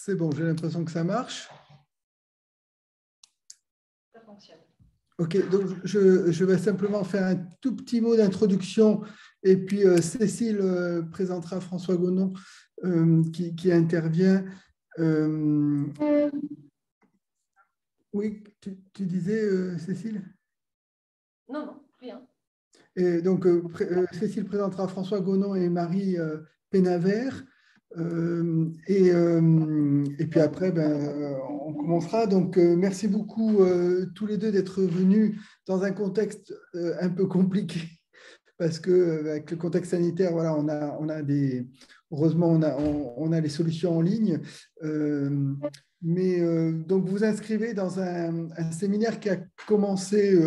C'est bon, j'ai l'impression que ça marche. Ça fonctionne. Ok, donc je vais simplement faire un tout petit mot d'introduction et puis Cécile présentera François Gonon qui intervient. Oui, tu disais, Cécile? Non, non, rien. Et donc, Cécile présentera François Gonon et Marie Pénavert. Et puis après, on commencera. Donc, merci beaucoup tous les deux d'être venus dans un contexte un peu compliqué parce que avec le contexte sanitaire, voilà, heureusement, on a les solutions en ligne. Donc, vous vous inscrivez dans un séminaire qui a commencé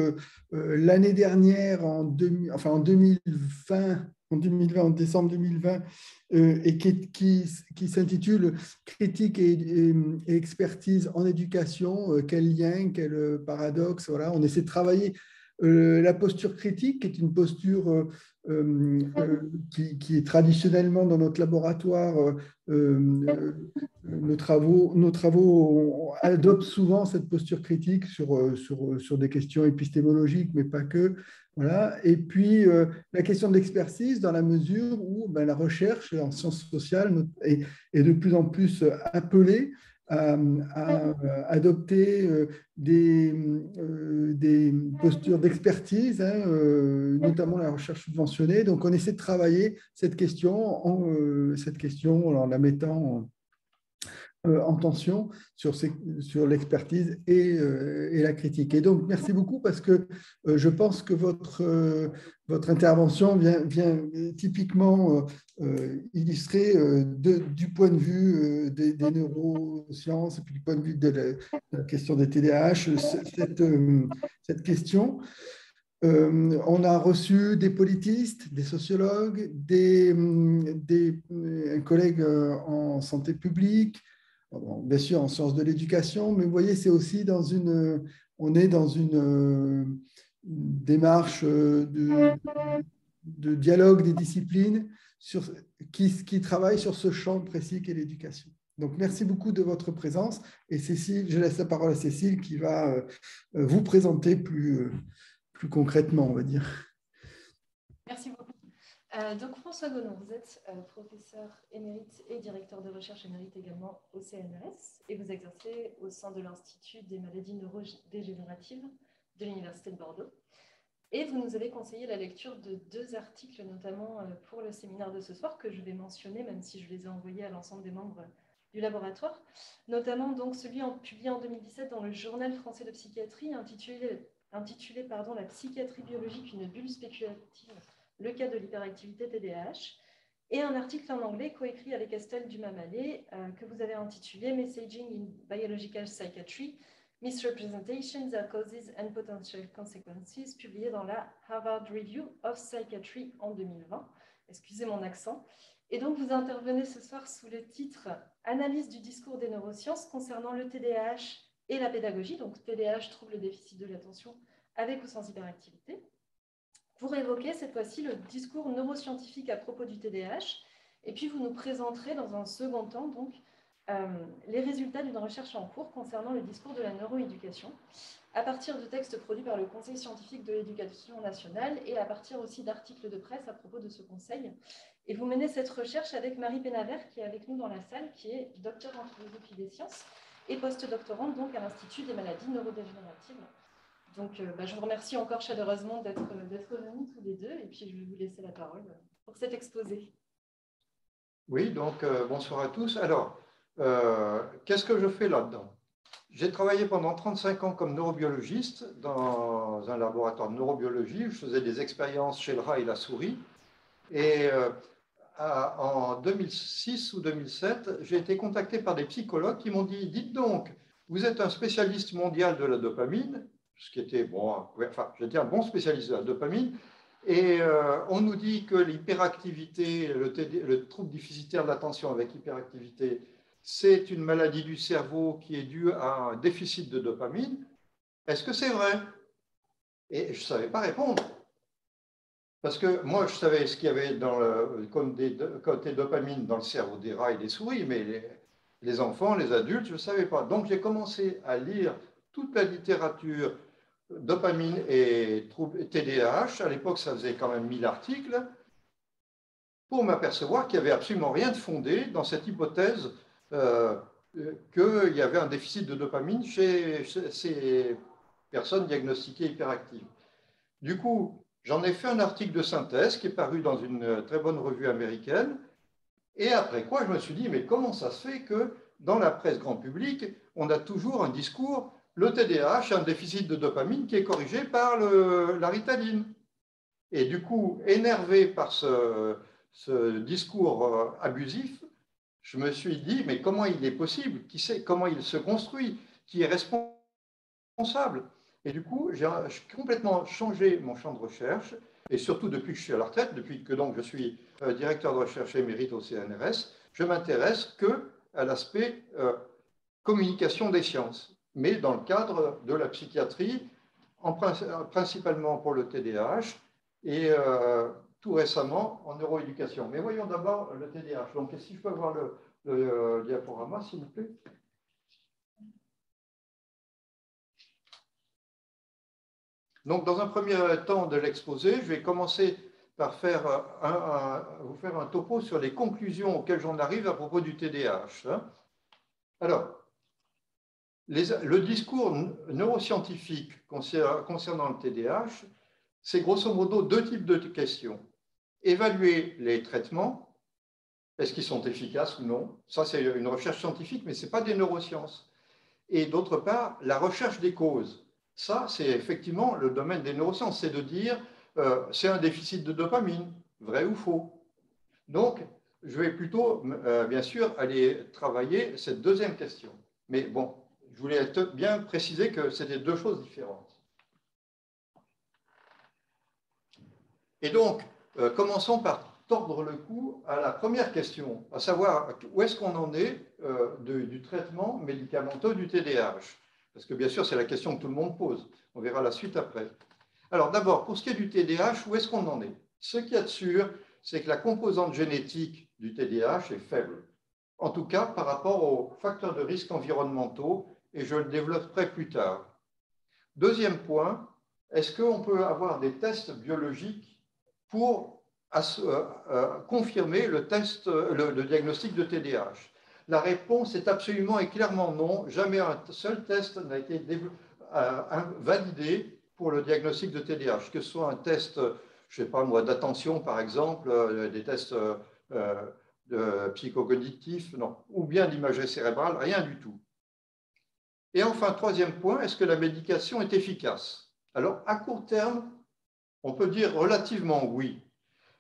l'année dernière, en 2020, en décembre 2020, et qui s'intitule Critique et expertise en éducation. Quel lien, quel paradoxe. Voilà, on essaie de travailler la posture critique, qui est une posture qui est traditionnellement dans notre laboratoire. Nos travaux adoptent souvent cette posture critique sur des questions épistémologiques, mais pas que. Voilà. Et puis, la question de l'expertise, dans la mesure où la recherche en sciences sociales est de plus en plus appelée à adopter des postures d'expertise, hein, notamment la recherche subventionnée. Donc, on essaie de travailler cette question en la mettant en tension sur l'expertise et la critique. Et donc, merci beaucoup parce que je pense que votre intervention vient typiquement illustrer du point de vue des neurosciences et puis du point de vue de la question des TDAH, cette question. On a reçu des politistes, des sociologues, un collègue en santé publique, bien sûr en sciences de l'éducation, mais vous voyez, c'est aussi on est dans une démarche de dialogue des disciplines qui travaillent sur ce champ précis qu'est l'éducation. Donc, merci beaucoup de votre présence. Et Cécile, je laisse la parole à Cécile qui va vous présenter plus concrètement, on va dire. Merci beaucoup. Donc François Gonon, vous êtes professeur émérite et directeur de recherche émérite également au CNRS et vous exercez au sein de l'Institut des maladies neurodégénératives de l'Université de Bordeaux. Et vous nous avez conseillé la lecture de 2 articles, notamment pour le séminaire de ce soir, que je vais mentionner, même si je les ai envoyés à l'ensemble des membres du laboratoire, notamment donc celui publié en 2017 dans le Journal français de psychiatrie, intitulé La psychiatrie biologique, une bulle spéculative, le cas de l'hyperactivité TDAH, et un article en anglais coécrit avec Estelle Dumas-Mallet que vous avez intitulé Messaging in Biological Psychiatry, Misrepresentations, Their Causes and Potential Consequences, publié dans la Harvard Review of Psychiatry en 2020. Excusez mon accent. Et donc, vous intervenez ce soir sous le titre « Analyse du discours des neurosciences concernant le TDAH et la pédagogie », donc TDAH, trouble déficit de l'attention, avec ou sans hyperactivité, pour évoquer cette fois-ci le discours neuroscientifique à propos du TDAH. Et puis, vous nous présenterez dans un second temps, donc, les résultats d'une recherche en cours concernant le discours de la neuroéducation, à partir de textes produits par le Conseil scientifique de l'éducation nationale et à partir aussi d'articles de presse à propos de ce conseil. Et vous menez cette recherche avec Marie Pénavert, qui est avec nous dans la salle, qui est docteur en philosophie des sciences et post-doctorante donc à l'Institut des maladies neurodégénératives. Donc, je vous remercie encore chaleureusement d'être venus tous les deux, et puis je vais vous laisser la parole pour cet exposé. Oui, donc bonsoir à tous. Alors, qu'est-ce que je fais là-dedans? J'ai travaillé pendant 35 ans comme neurobiologiste dans un laboratoire de neurobiologie. Je faisais des expériences chez le rat et la souris. Et en 2006 ou 2007, j'ai été contacté par des psychologues qui m'ont dit « Dites donc, vous êtes un spécialiste mondial de la dopamine », ce qui était, j'étais un bon spécialiste de la dopamine, et on nous dit que l'hyperactivité, le trouble déficitaire de l'attention avec hyperactivité, c'est une maladie du cerveau qui est due à un déficit de dopamine. Est-ce que c'est vrai? Et je ne savais pas répondre. Parce que moi, je savais ce qu'il y avait comme des côtés dopamine dans le cerveau des rats et des souris, mais Les enfants, les adultes, je ne savais pas. Donc, j'ai commencé à lire toute la littérature dopamine et troubles TDAH. À l'époque, ça faisait quand même 1000 articles, pour m'apercevoir qu'il n'y avait absolument rien de fondé dans cette hypothèse qu'il y avait un déficit de dopamine chez ces personnes diagnostiquées hyperactives. Du coup, j'en ai fait un article de synthèse qui est paru dans une très bonne revue américaine. Et après quoi, je me suis dit, mais comment ça se fait que dans la presse grand public, on a toujours un discours, le TDAH a un déficit de dopamine qui est corrigé par la Ritaline. Et du coup, énervé par ce discours abusif, je me suis dit, mais comment il est possible? Qui sait comment il se construit? Qui est responsable? Et du coup, j'ai complètement changé mon champ de recherche, et surtout depuis que je suis à la retraite, depuis que donc je suis directeur de recherche émérite au CNRS, je m'intéresse qu'à l'aspect communication des sciences, mais dans le cadre de la psychiatrie, principalement pour le TDAH, et tout récemment en neuroéducation. Mais voyons d'abord le TDAH. Donc, si je peux avoir le diaporama, s'il vous plaît. Donc, dans un premier temps de l'exposé, je vais commencer par vous faire un topo sur les conclusions auxquelles j'en arrive à propos du TDAH. Alors, le discours neuroscientifique concernant le TDAH, c'est grosso modo deux types de questions. Évaluer les traitements, est-ce qu'ils sont efficaces ou non? Ça, c'est une recherche scientifique, mais ce n'est pas des neurosciences. Et d'autre part, la recherche des causes. Ça, c'est effectivement le domaine des neurosciences, c'est de dire, c'est un déficit de dopamine, vrai ou faux? Donc, je vais plutôt, bien sûr, aller travailler cette deuxième question. Mais bon, je voulais bien préciser que c'était deux choses différentes. Et donc, commençons par tordre le cou à la première question, à savoir où est-ce qu'on en est du traitement médicamenteux du TDAH. Parce que bien sûr, c'est la question que tout le monde pose. On verra la suite après. Alors d'abord, pour ce qui est du TDAH, où est-ce qu'on en est? Ce qu'il y a de sûr, c'est que la composante génétique du TDAH est faible. En tout cas, par rapport aux facteurs de risque environnementaux, et je le développerai plus tard. Deuxième point, est-ce qu'on peut avoir des tests biologiques pour confirmer le diagnostic de TDAH? La réponse est absolument et clairement non. Jamais un seul test n'a été validé pour le diagnostic de TDAH, que ce soit un test, je ne sais pas moi, d'attention par exemple, des tests psychocognitifs, non, ou bien d'imagerie cérébrale, rien du tout. Et enfin, troisième point, est-ce que la médication est efficace? Alors, à court terme, on peut dire relativement oui.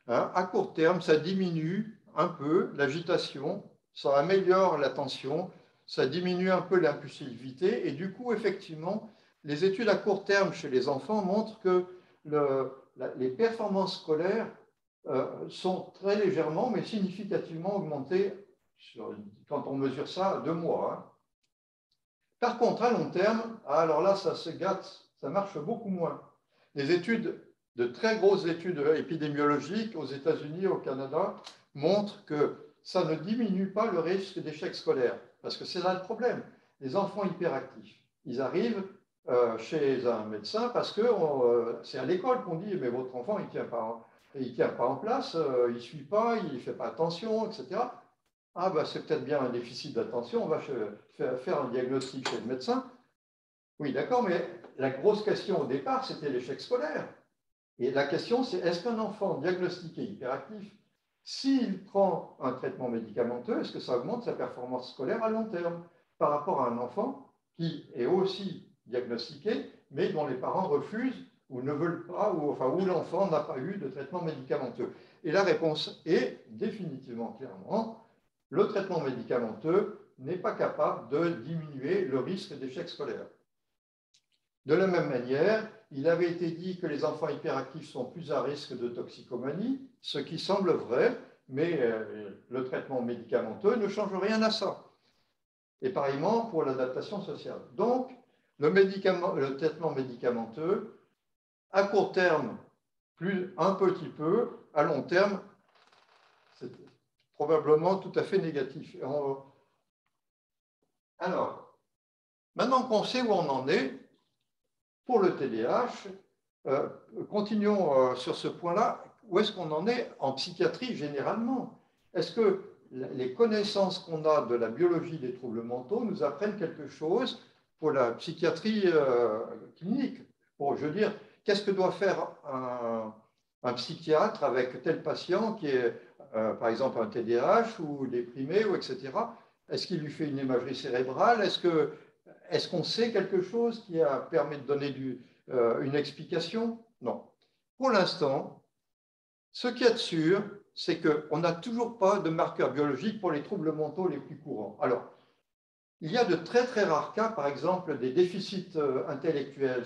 Hein, à court terme, ça diminue un peu l'agitation, ça améliore l'attention, ça diminue un peu l'impulsivité, et du coup, effectivement, les études à court terme chez les enfants montrent que les performances scolaires sont très légèrement, mais significativement augmentées quand on mesure ça à 2 mois. Hein. Par contre, à long terme, alors là, ça se gâte, ça marche beaucoup moins. Les études, de très grosses études épidémiologiques aux États-Unis, au Canada, montrent que ça ne diminue pas le risque d'échec scolaire. Parce que c'est là le problème. Les enfants hyperactifs, ils arrivent chez un médecin parce que c'est à l'école qu'on dit, mais votre enfant, il ne tient pas en place, il ne suit pas, il ne fait pas attention, etc. Ah, ben, c'est peut-être bien un déficit d'attention, on va faire un diagnostic chez le médecin. Oui, d'accord, mais la grosse question au départ, c'était l'échec scolaire. Et la question, c'est est-ce qu'un enfant diagnostiqué hyperactif, s'il prend un traitement médicamenteux, est-ce que ça augmente sa performance scolaire à long terme par rapport à un enfant qui est aussi diagnostiqué, mais dont les parents refusent ou ne veulent pas, ou enfin, où l'enfant n'a pas eu de traitement médicamenteux? Et la réponse est définitivement, clairement, le traitement médicamenteux n'est pas capable de diminuer le risque d'échec scolaire. De la même manière, il avait été dit que les enfants hyperactifs sont plus à risque de toxicomanie, ce qui semble vrai, mais le traitement médicamenteux ne change rien à ça. Et pareillement pour l'adaptation sociale. Donc, le traitement médicamenteux, à court terme, un petit peu, à long terme, c'est probablement tout à fait négatif. Alors, maintenant qu'on sait où on en est, pour le TDAH, continuons sur ce point-là. Où est-ce qu'on en est en psychiatrie généralement? Est-ce que les connaissances qu'on a de la biologie des troubles mentaux nous apprennent quelque chose pour la psychiatrie clinique? Bon, je veux dire, qu'est-ce que doit faire un psychiatre avec tel patient qui est, par exemple, un TDAH ou déprimé, ou etc. Est-ce qu'il lui fait une imagerie cérébrale? Est-ce qu'on sait quelque chose qui permet de donner une explication? Non. Pour l'instant, ce qu'il y a de sûr, c'est qu'on n'a toujours pas de marqueurs biologiques pour les troubles mentaux les plus courants. Alors, il y a de très très rares cas, par exemple, des déficits intellectuels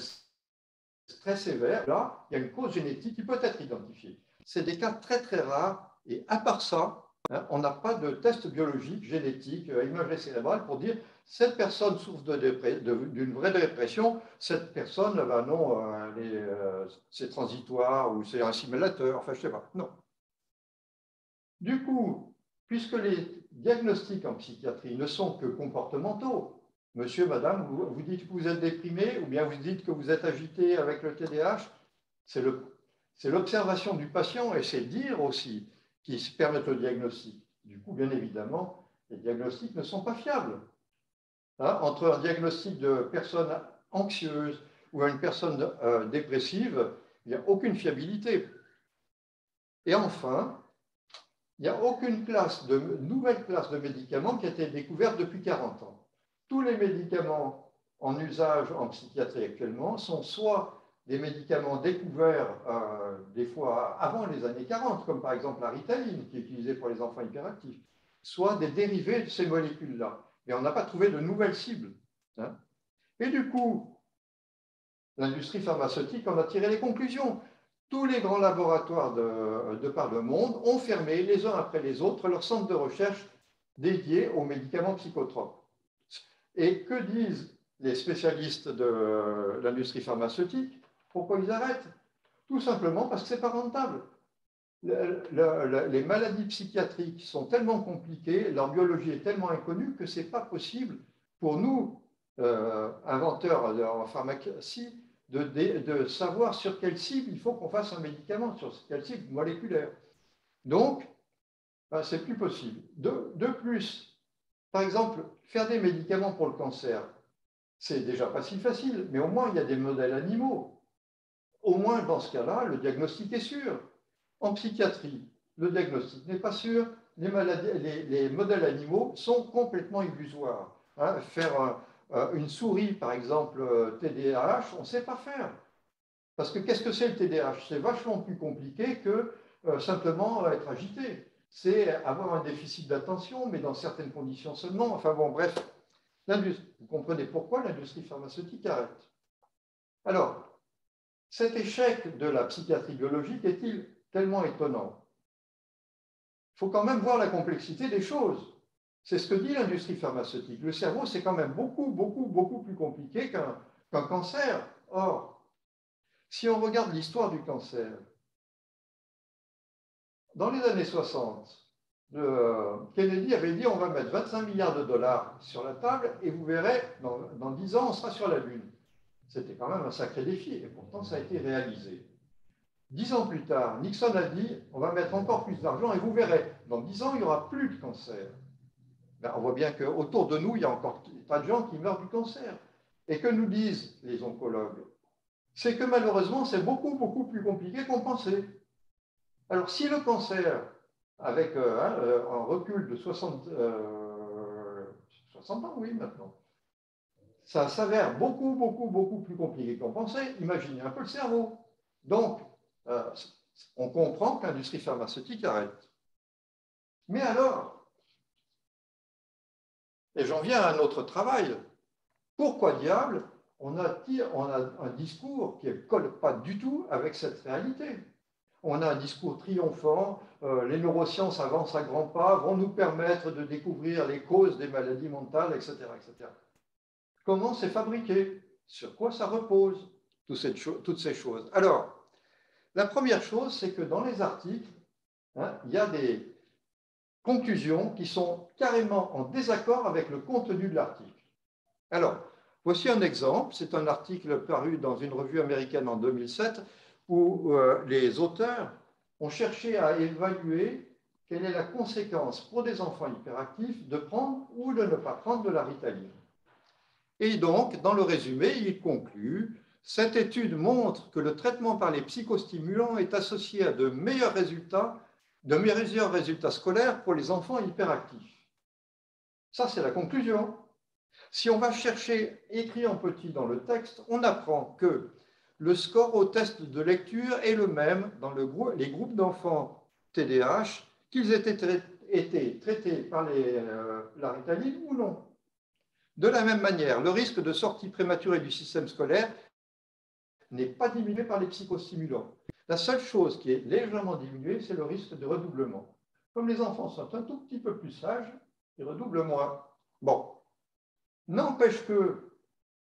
très sévères. Là, il y a une cause génétique qui peut être identifiée. C'est des cas très très rares, et à part ça, on n'a pas de test biologique, génétique, imagerie cérébrale pour dire cette personne souffre d'une vraie dépression, cette personne, ben non, c'est transitoire ou c'est un simulateur, enfin je ne sais pas. Non. Du coup, puisque les diagnostics en psychiatrie ne sont que comportementaux, monsieur, madame, vous dites que vous êtes déprimé ou bien vous dites que vous êtes agité avec le TDAH, c'est l'observation du patient et c'est dire aussi qui permettent le diagnostic. Du coup, bien évidemment, les diagnostics ne sont pas fiables. Hein, entre un diagnostic de personne anxieuse ou une personne dépressive, il n'y a aucune fiabilité. Et enfin, il n'y a aucune nouvelle classe de médicaments qui a été découverte depuis 40 ans. Tous les médicaments en usage en psychiatrie actuellement sont soit des médicaments découverts des fois avant les années 40, comme par exemple la Ritaline, qui est utilisée pour les enfants hyperactifs, soit des dérivés de ces molécules-là. Mais on n'a pas trouvé de nouvelles cibles. Hein. Et du coup, l'industrie pharmaceutique en a tiré les conclusions. Tous les grands laboratoires de par le monde ont fermé les uns après les autres leurs centres de recherche dédiés aux médicaments psychotropes. Et que disent les spécialistes de l'industrie pharmaceutique? Pourquoi ils arrêtent? Tout simplement parce que ce n'est pas rentable. Les maladies psychiatriques sont tellement compliquées, leur biologie est tellement inconnue que ce n'est pas possible pour nous, inventeurs en pharmacie, de savoir sur quelle cible il faut qu'on fasse un médicament, sur quelle cible moléculaire. Donc, c'est plus possible. De plus, par exemple, faire des médicaments pour le cancer, c'est déjà pas si facile, mais au moins il y a des modèles animaux. Au moins, dans ce cas-là, le diagnostic est sûr. En psychiatrie, le diagnostic n'est pas sûr, les modèles animaux sont complètement illusoires. Hein, faire une souris, par exemple, TDAH, on ne sait pas faire. Parce que qu'est-ce que c'est le TDAH? C'est vachement plus compliqué que simplement être agité. C'est avoir un déficit d'attention, mais dans certaines conditions seulement. Enfin bon, bref, vous comprenez pourquoi l'industrie pharmaceutique arrête. Alors, cet échec de la psychiatrie biologique est-il tellement étonnant? Il faut quand même voir la complexité des choses. C'est ce que dit l'industrie pharmaceutique. Le cerveau, c'est quand même beaucoup plus compliqué qu'un cancer. Or, si on regarde l'histoire du cancer, dans les années 60, Kennedy avait dit on va mettre 25 milliards de dollars sur la table et vous verrez, dans 10 ans, on sera sur la Lune. C'était quand même un sacré défi et pourtant ça a été réalisé. 10 ans plus tard, Nixon a dit on va mettre encore plus d'argent et vous verrez, dans 10 ans, il n'y aura plus de cancer. Ben, on voit bien qu'autour de nous, il y a encore pas de gens qui meurent du cancer. Et que nous disent les oncologues? C'est que malheureusement, c'est beaucoup plus compliqué qu'on pensait. Alors, si le cancer, avec un recul de 60 ans, oui, maintenant, ça s'avère beaucoup plus compliqué qu'on pensait, imaginez un peu le cerveau. Donc, on comprend que l'industrie pharmaceutique arrête. Mais alors, et j'en viens à un autre travail, pourquoi diable on a un discours qui ne colle pas du tout avec cette réalité? On a un discours triomphant, les neurosciences avancent à grands pas, vont nous permettre de découvrir les causes des maladies mentales, etc. etc. Comment c'est fabriqué? Sur quoi ça repose? Toutes ces choses. Alors, la première chose, c'est que dans les articles, il y a des conclusions qui sont carrément en désaccord avec le contenu de l'article. Alors, voici un exemple. C'est un article paru dans une revue américaine en 2007 où les auteurs ont cherché à évaluer quelle est la conséquence pour des enfants hyperactifs de prendre ou de ne pas prendre de la Ritaline. Et donc, dans le résumé, il conclut: cette étude montre que le traitement par les psychostimulants est associé à de meilleurs résultats scolaires pour les enfants hyperactifs. Ça, c'est la conclusion. Si on va chercher écrit en petit dans le texte, on apprend que le score au test de lecture est le même dans les groupes d'enfants TDAH, qu'ils aient été traités par la Ritaline ou non. De la même manière, le risque de sortie prématurée du système scolaire n'est pas diminué par les psychostimulants. La seule chose qui est légèrement diminuée, c'est le risque de redoublement. Comme les enfants sont un tout petit peu plus sages, ils redoublent moins. Bon. N'empêche que,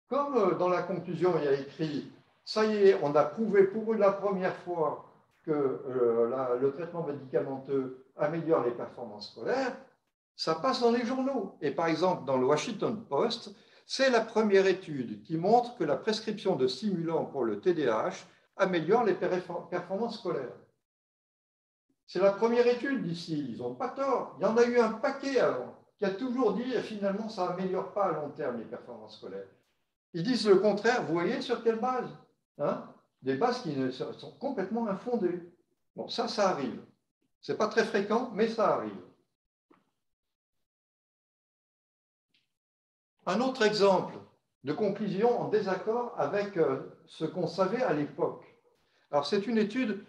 comme dans la conclusion il y a écrit, ça y est, on a prouvé pour la première fois que le traitement médicamenteux améliore les performances scolaires, ça passe dans les journaux. Et par exemple, dans le Washington Post, c'est la première étude qui montre que la prescription de stimulants pour le TDAH améliore les performances scolaires. C'est la première étude d'ici, ils n'ont pas tort. Il y en a eu un paquet avant qui a toujours dit finalement ça n'améliore pas à long terme les performances scolaires. Ils disent le contraire, vous voyez sur quelle base, hein? Des bases qui sont complètement infondées. Bon, ça arrive. Ce n'est pas très fréquent, mais ça arrive. Un autre exemple de conclusion en désaccord avec ce qu'on savait à l'époque. Alors, c'est une étude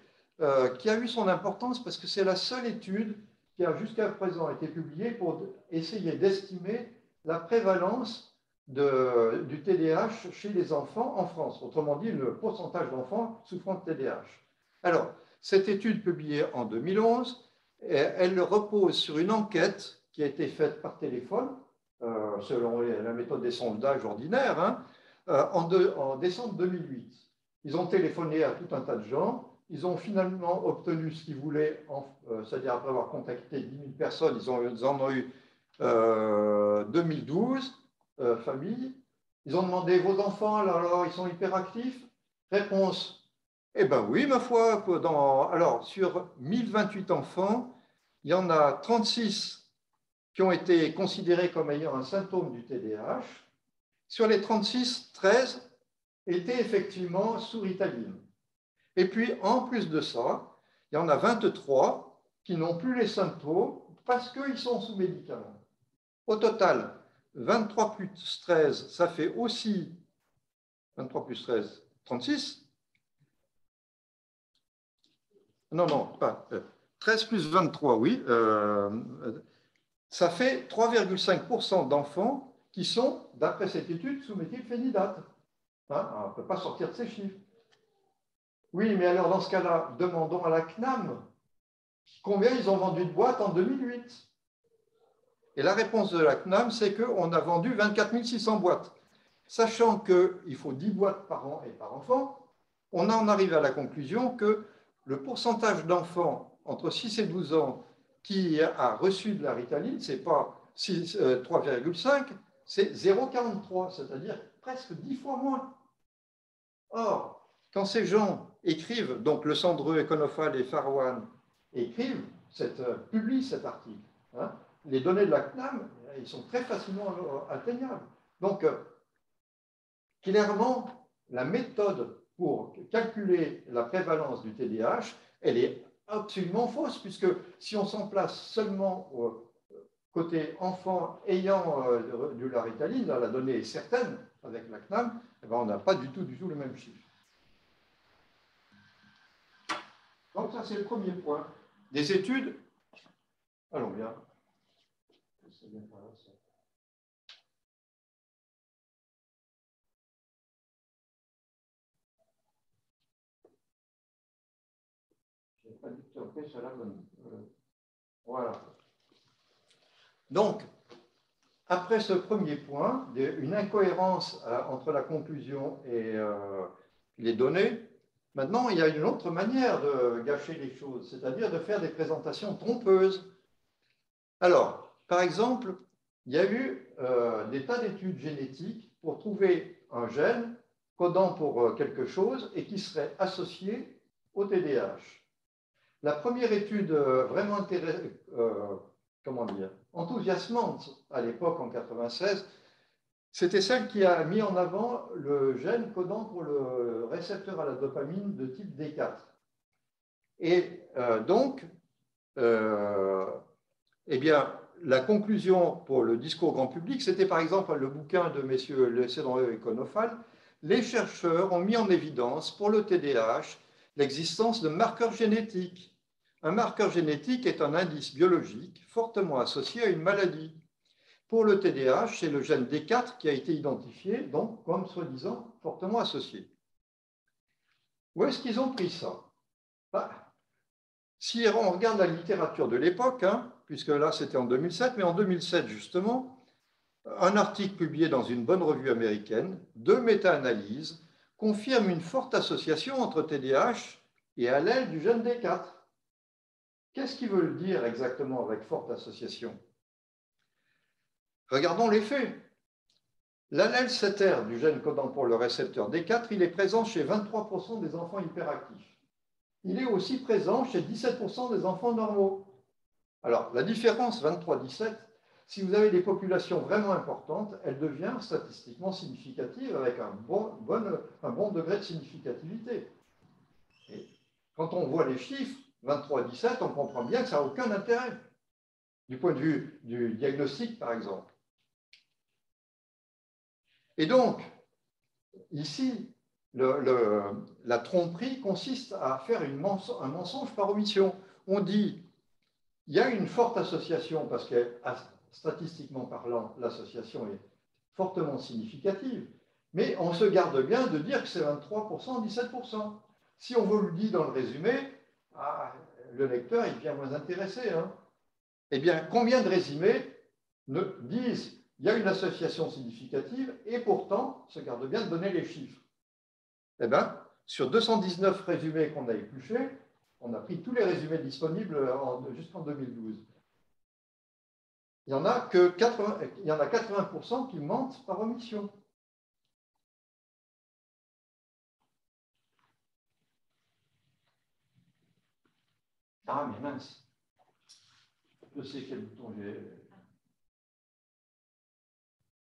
qui a eu son importance parce que c'est la seule étude qui a jusqu'à présent été publiée pour essayer d'estimer la prévalence du TDAH chez les enfants en France. Autrement dit, le pourcentage d'enfants souffrant de TDAH. Alors, cette étude publiée en 2011, elle repose sur une enquête qui a été faite par téléphone, selon la méthode des sondages ordinaires, hein, en décembre 2008. Ils ont téléphoné à tout un tas de gens. Ils ont finalement obtenu ce qu'ils voulaient, c'est-à-dire après avoir contacté 10 000 personnes, ils en ont eu 2012 familles. Ils ont demandé: vos enfants, alors ils sont hyperactifs? Réponse: eh bien oui, ma foi. Alors, sur 1028 enfants, il y en a 36 qui ont été considérés comme ayant un symptôme du TDAH. Sur les 36, 13 étaient effectivement sous Ritaline. Et puis, en plus de ça, il y en a 23 qui n'ont plus les symptômes parce qu'ils sont sous médicaments. Au total, 23 plus 13, ça fait aussi 23 plus 13, 36. Non, pas 13 plus 23, oui. Ça fait 3,5% d'enfants qui sont, d'après cette étude, sous méthylphénidate. Hein, on ne peut pas sortir de ces chiffres. Oui, mais alors dans ce cas-là, demandons à la CNAM combien ils ont vendu de boîtes en 2008. Et la réponse de la CNAM, c'est qu'on a vendu 24 600 boîtes. Sachant qu'il faut 10 boîtes par an et par enfant, on en arrive à la conclusion que le pourcentage d'enfants entre 6 et 12 ans qui a reçu de la Ritaline, ce n'est pas 3,5, c'est 0,43, c'est-à-dire presque 10 fois moins. Or, quand ces gens écrivent, donc Le Sandreux, Econofal et Farwan écrivent, publient cet article, hein, les données de la CNAM, ils sont très facilement atteignables. Donc, clairement, la méthode pour calculer la prévalence du TDAH, elle est absolument fausse, puisque si on s'en place seulement côté enfant ayant de la Ritaline, la donnée est certaine avec la CNAM, eh ben, on n'a pas du tout le même chiffre. Donc ça, c'est le premier point. Des études. Allons bien. C'est bien par là, ça. Je n'ai pas du tout appris sur la bonne. Voilà. Donc, après ce premier point, une incohérence entre la conclusion et les données, maintenant, il y a une autre manière de gâcher les choses, c'est-à-dire de faire des présentations trompeuses. Alors, par exemple, il y a eu des tas d'études génétiques pour trouver un gène codant pour quelque chose et qui serait associé au TDAH. La première étude vraiment enthousiasmante à l'époque, en 1996, c'était celle qui a mis en avant le gène codant pour le récepteur à la dopamine de type D4. Et donc, eh bien, la conclusion pour le discours grand public, c'était par exemple le bouquin de messieurs Lecedreux et Konofal. Les chercheurs ont mis en évidence pour le TDAH l'existence de marqueurs génétiques. Un marqueur génétique est un indice biologique fortement associé à une maladie. Pour le TDAH, c'est le gène D4 qui a été identifié, donc comme soi-disant fortement associé. Où est-ce qu'ils ont pris ça? Si on regarde la littérature de l'époque, puisque là c'était en 2007, mais en 2007 justement, un article publié dans une bonne revue américaine, 2 méta-analyses, confirment une forte association entre TDAH et allèle du gène D4. Qu'est-ce qu'ils veulent dire exactement avec forte association? Regardons les faits. L'allèle 7R du gène codant pour le récepteur D4, il est présent chez 23% des enfants hyperactifs. Il est aussi présent chez 17% des enfants normaux. Alors, la différence 23-17, si vous avez des populations vraiment importantes, elle devient statistiquement significative avec un bon degré de significativité. Et quand on voit les chiffres, 23-17, on comprend bien que ça n'a aucun intérêt, du point de vue du diagnostic, par exemple. Et donc, ici, la tromperie consiste à faire un mensonge par omission. On dit, il y a une forte association, parce que statistiquement parlant, l'association est fortement significative, mais on se garde bien de dire que c'est 23%, 17%. Si on vous le dit dans le résumé, le lecteur, il devient moins intéressé. Eh bien, combien de résumés disent il y a une association significative et pourtant se garde bien de donner les chiffres? Eh bien, sur 219 résumés qu'on a épluchés, on a pris tous les résumés disponibles jusqu'en 2012. Il y en a 80% qui mentent par omission. Ah, mais mince. Je sais quel bouton j'ai.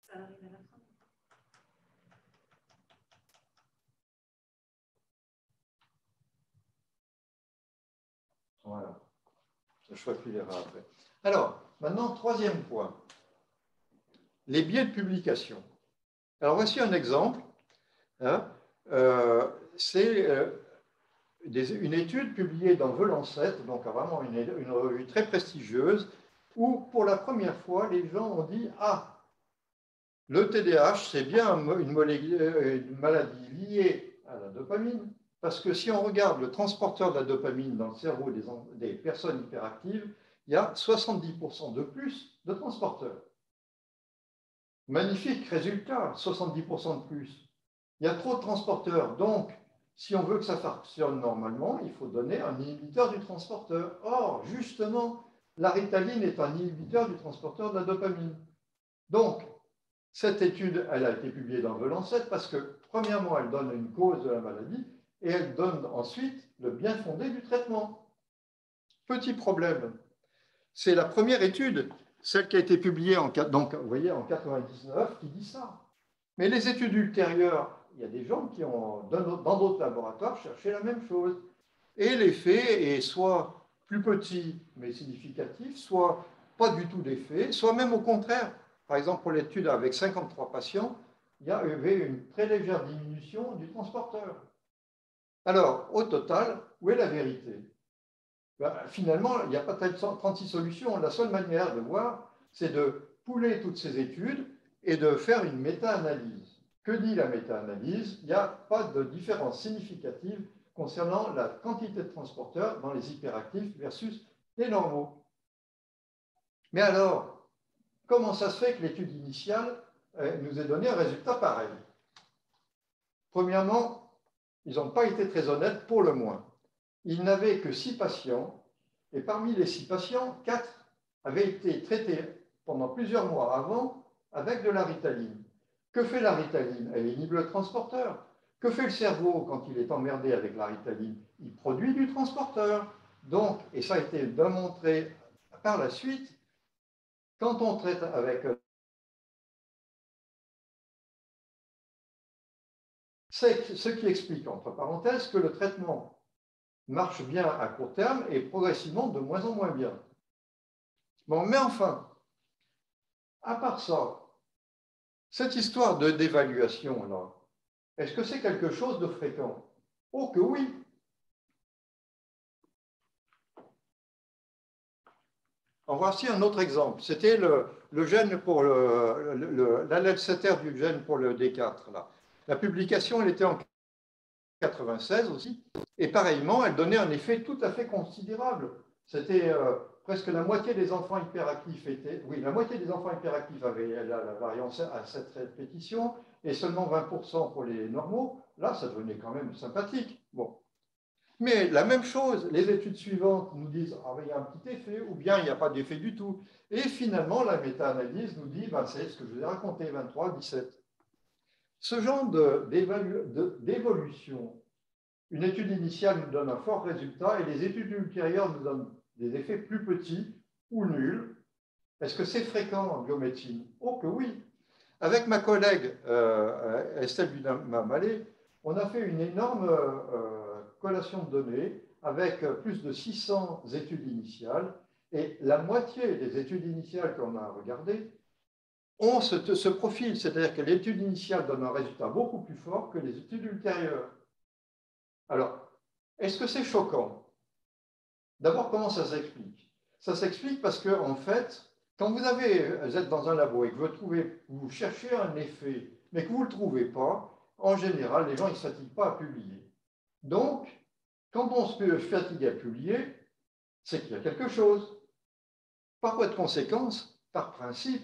Ça arrive à la fin. Voilà. Je crois qu'il ira après. Alors, maintenant, troisième point. Les biais de publication. Alors, voici un exemple. C'est une étude publiée dans The Lancet, donc vraiment une revue très prestigieuse, où pour la première fois, les gens ont dit « Ah, le TDAH, c'est bien une maladie liée à la dopamine, parce que si on regarde le transporteur de la dopamine dans le cerveau des personnes hyperactives, il y a 70% de plus de transporteurs. Magnifique résultat, 70% de plus. Il y a trop de transporteurs, donc si on veut que ça fonctionne normalement, il faut donner un inhibiteur du transporteur. Or, justement, la ritaline est un inhibiteur du transporteur de la dopamine. Donc, cette étude, elle a été publiée dans The Lancet parce que, premièrement, elle donne une cause de la maladie et elle donne ensuite le bien fondé du traitement. Petit problème, c'est la première étude, celle qui a été publiée donc, vous voyez, en 1999, qui dit ça. Mais les études ultérieures, il y a des gens qui ont, dans d'autres laboratoires, cherché la même chose. Et l'effet est soit plus petit mais significatif, soit pas du tout d'effet, soit même au contraire. Par exemple, pour l'étude avec 53 patients, il y avait une très légère diminution du transporteur. Alors, au total, où est la vérité? Finalement, il n'y a pas 36 solutions. La seule manière de voir, c'est de pouler toutes ces études et de faire une méta-analyse. Que dit la méta-analyse? Il n'y a pas de différence significative concernant la quantité de transporteurs dans les hyperactifs versus les normaux. Mais alors, comment ça se fait que l'étude initiale nous ait donné un résultat pareil? Premièrement, ils n'ont pas été très honnêtes pour le moins. Ils n'avaient que 6 patients, et parmi les 6 patients, 4 avaient été traités pendant plusieurs mois avant avec de la ritaline. Que fait la ritaline? Elle inhibe le transporteur. Que fait le cerveau quand il est emmerdé avec la ritaline? Il produit du transporteur. Donc, et ça a été démontré par la suite, quand on traite avec... C'est ce qui explique, entre parenthèses, que le traitement marche bien à court terme et progressivement de moins en moins bien. Bon, mais enfin, à part ça, cette histoire d'évaluation, là, est-ce que c'est quelque chose de fréquent? Oh que oui! En voici un autre exemple. C'était le gène pour l'allèle sétaire du gène pour le D4. Là. La publication, elle était en 96 aussi. Et pareillement, elle donnait un effet tout à fait considérable. C'était presque la moitié des enfants hyperactifs étaient... Oui, la moitié des enfants hyperactifs avaient la variance à cette répétition et seulement 20% pour les normaux. Là, ça devenait quand même sympathique. Bon. Mais la même chose, les études suivantes nous disent « Ah, ben, il y a un petit effet » ou bien « Il n'y a pas d'effet du tout ». Et finalement, la méta-analyse nous dit ben, « C'est ce que je vous ai raconté, 23, 17 ». Ce genre d'évolution, une étude initiale nous donne un fort résultat et les études ultérieures nous donnent des effets plus petits ou nuls. Est-ce que c'est fréquent en biomédecine? Oh que oui! Avec ma collègue Estelle Dumas-Mallet, on a fait une énorme collation de données avec plus de 600 études initiales et la moitié des études initiales qu'on a regardées ont ce profil, c'est-à-dire que l'étude initiale donne un résultat beaucoup plus fort que les études ultérieures. Alors, est-ce que c'est choquant? D'abord, comment ça s'explique? Ça s'explique parce que, en fait, quand vous êtes dans un labo et que vous cherchez un effet, mais que vous ne le trouvez pas, en général, les gens ne se fatiguent pas à publier. Donc, quand on se fatigue à publier, c'est qu'il y a quelque chose. Par voie de conséquence, par principe,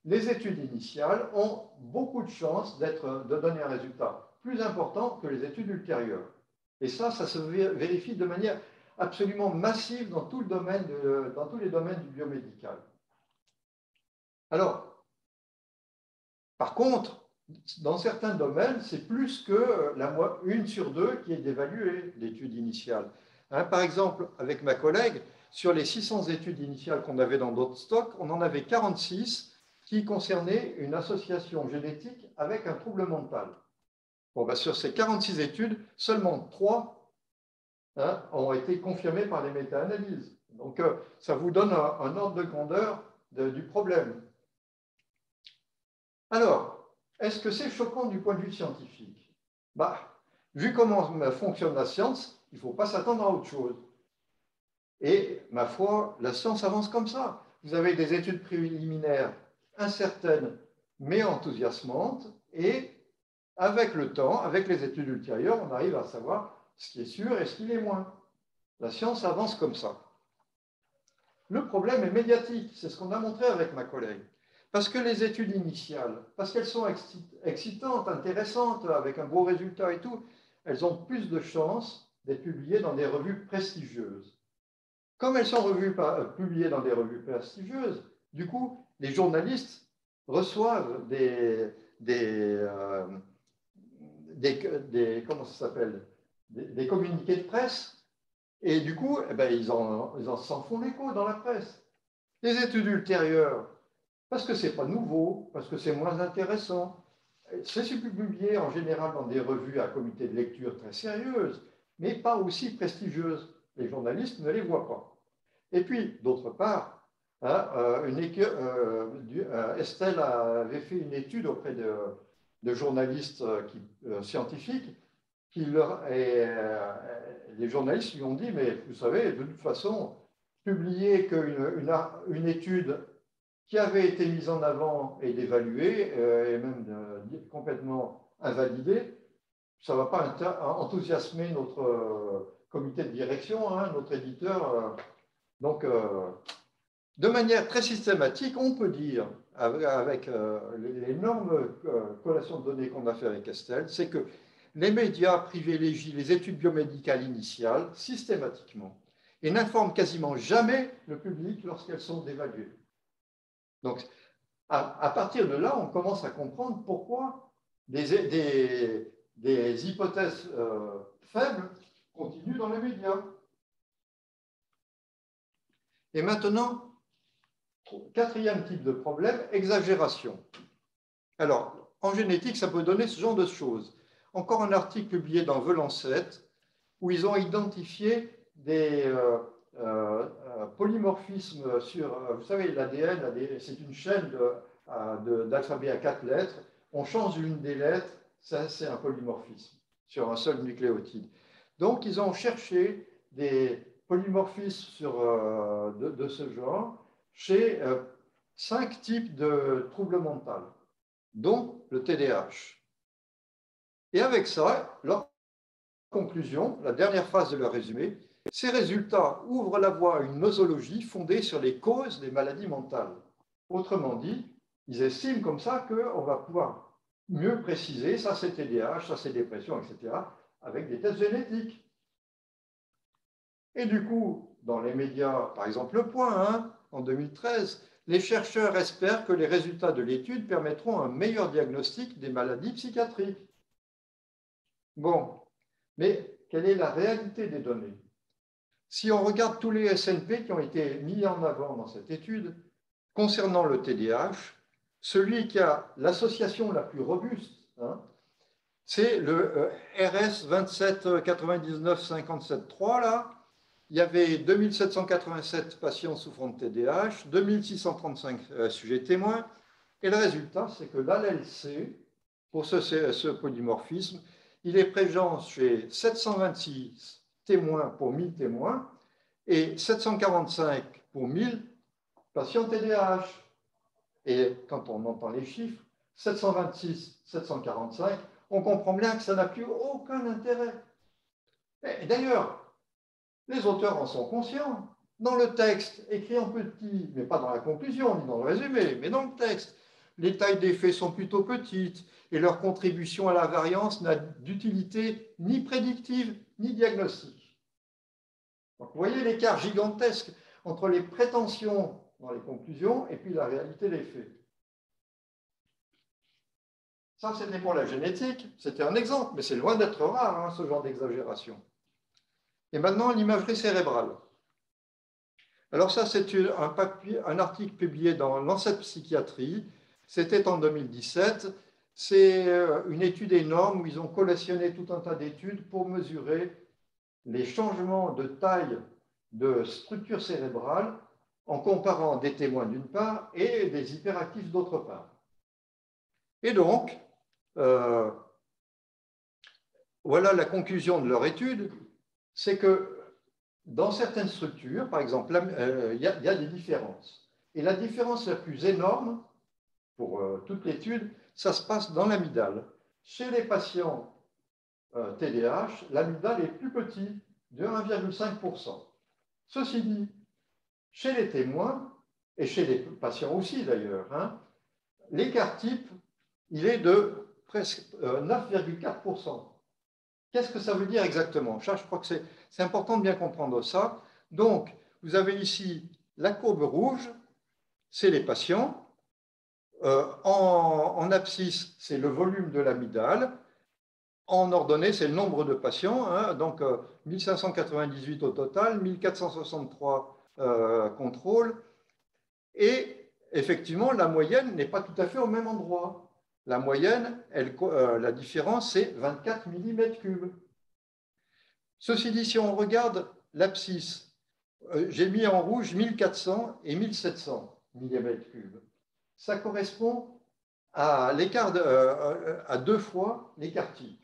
les études initiales ont beaucoup de chances de donner un résultat plus important que les études ultérieures. Et ça se vérifie de manière absolument massive dans tous les domaines du biomédical. Alors, par contre, dans certains domaines, c'est plus que une sur deux qui est d'évaluer l'étude initiale. Hein, par exemple, avec ma collègue, sur les 600 études initiales qu'on avait dans d'autres stocks, on en avait 46 qui concernaient une association génétique avec un trouble mental. Bon, ben, sur ces 46 études, seulement 3 ont été confirmées par les méta-analyses. Donc, ça vous donne un ordre de grandeur du problème. Alors, est-ce que c'est choquant du point de vue scientifique? Bah, vu comment fonctionne la science, il ne faut pas s'attendre à autre chose. Et, ma foi, la science avance comme ça. Vous avez des études préliminaires incertaines, mais enthousiasmantes, et avec le temps, avec les études ultérieures, on arrive à savoir ce qui est sûr et ce qui est moins. La science avance comme ça. Le problème est médiatique, c'est ce qu'on a montré avec ma collègue. Parce que les études initiales, parce qu'elles sont excitantes, intéressantes, avec un beau résultat et tout, elles ont plus de chances d'être publiées dans des revues prestigieuses. Comme elles sont publiées dans des revues prestigieuses, du coup, les journalistes reçoivent comment ça s'appelle, des communiqués de presse, et du coup, eh ben, ils s'en font l'écho dans la presse. Les études ultérieures, parce que ce n'est pas nouveau, parce que c'est moins intéressant. C'est publié en général dans des revues à comité de lecture très sérieuses, mais pas aussi prestigieuses. Les journalistes ne les voient pas. Et puis, d'autre part, Estelle avait fait une étude auprès de journalistes scientifiques, les journalistes lui ont dit, mais vous savez, de toute façon, publier qu'une étude qui avait été mise en avant et dévaluée, et même complètement invalidée, ça ne va pas enthousiasmer notre comité de direction, notre éditeur. Donc, de manière très systématique, on peut dire, avec l'énorme collation de données qu'on a fait avec Estelle, c'est que les médias privilégient les études biomédicales initiales systématiquement et n'informent quasiment jamais le public lorsqu'elles sont dévaluées. Donc, à partir de là, on commence à comprendre pourquoi des hypothèses faibles continuent dans les médias. Et maintenant, quatrième type de problème, exagération. Alors, en génétique, ça peut donner ce genre de choses. Encore un article publié dans The Lancet, où ils ont identifié des polymorphismes sur, vous savez, l'ADN, c'est une chaîne d'alphabet à 4 lettres. On change l'une des lettres, ça c'est un polymorphisme sur un seul nucléotide. Donc, ils ont cherché des polymorphismes de ce genre chez 5 types de troubles mentaux, dont le TDAH. Et avec ça, leur conclusion, la dernière phrase de leur résumé, ces résultats ouvrent la voie à une nosologie fondée sur les causes des maladies mentales. Autrement dit, ils estiment comme ça qu'on va pouvoir mieux préciser, ça c'est TDAH, ça c'est dépression, etc., avec des tests génétiques. Et du coup, dans les médias, par exemple Le Point, hein, en 2013, les chercheurs espèrent que les résultats de l'étude permettront un meilleur diagnostic des maladies psychiatriques. Bon, mais quelle est la réalité des données? Si on regarde tous les SNP qui ont été mis en avant dans cette étude, concernant le TDAH, celui qui a l'association la plus robuste, hein, c'est le RS 279957.3, là. Il y avait 2787 patients souffrant de TDAH, 2635 sujets témoins, et le résultat, c'est que l'allèle C, pour ce polymorphisme, il est présent chez 726 témoins pour 1000 témoins et 745 pour 1000 patients TDAH. Et quand on entend les chiffres, 726, 745, on comprend bien que ça n'a plus aucun intérêt. Et d'ailleurs, les auteurs en sont conscients. Dans le texte, écrit en petit, mais pas dans la conclusion, ni dans le résumé, mais dans le texte, les tailles des faits sont plutôt petites et leur contribution à la variance n'a d'utilité ni prédictive ni diagnostique. Donc, vous voyez l'écart gigantesque entre les prétentions dans les conclusions et puis la réalité des faits. Ça, c'était pour la génétique, c'était un exemple, mais c'est loin d'être rare, hein, ce genre d'exagération. Et maintenant, l'imagerie cérébrale. Alors ça, c'est un article publié dans Lancet Psychiatrie, c'était en 2017. C'est une étude énorme où ils ont collectionné tout un tas d'études pour mesurer les changements de taille de structure cérébrale en comparant des témoins d'une part et des hyperactifs d'autre part. Et donc, voilà la conclusion de leur étude, c'est que dans certaines structures, par exemple, il y a des différences. Et la différence la plus énorme, pour toute l'étude, ça se passe dans l'amygdale. Chez les patients TDAH, l'amygdale est plus petit, de 1,5%. Ceci dit, chez les témoins, et chez les patients aussi d'ailleurs, hein, l'écart type, il est de presque 9,4%. Qu'est-ce que ça veut dire exactement? Ça, je crois que c'est important de bien comprendre ça. Donc, vous avez ici la courbe rouge, c'est les patients. En abscisse, c'est le volume de l'amygdale. En ordonnée, c'est le nombre de patients. Hein, donc, 1598 au total, 1463 contrôles. Et effectivement, la moyenne n'est pas tout à fait au même endroit. La moyenne, la différence, c'est 24 mm3. Ceci dit, si on regarde l'abscisse, j'ai mis en rouge 1400 et 1700 mm3. Ça correspond à l'écart à 2 fois l'écart type.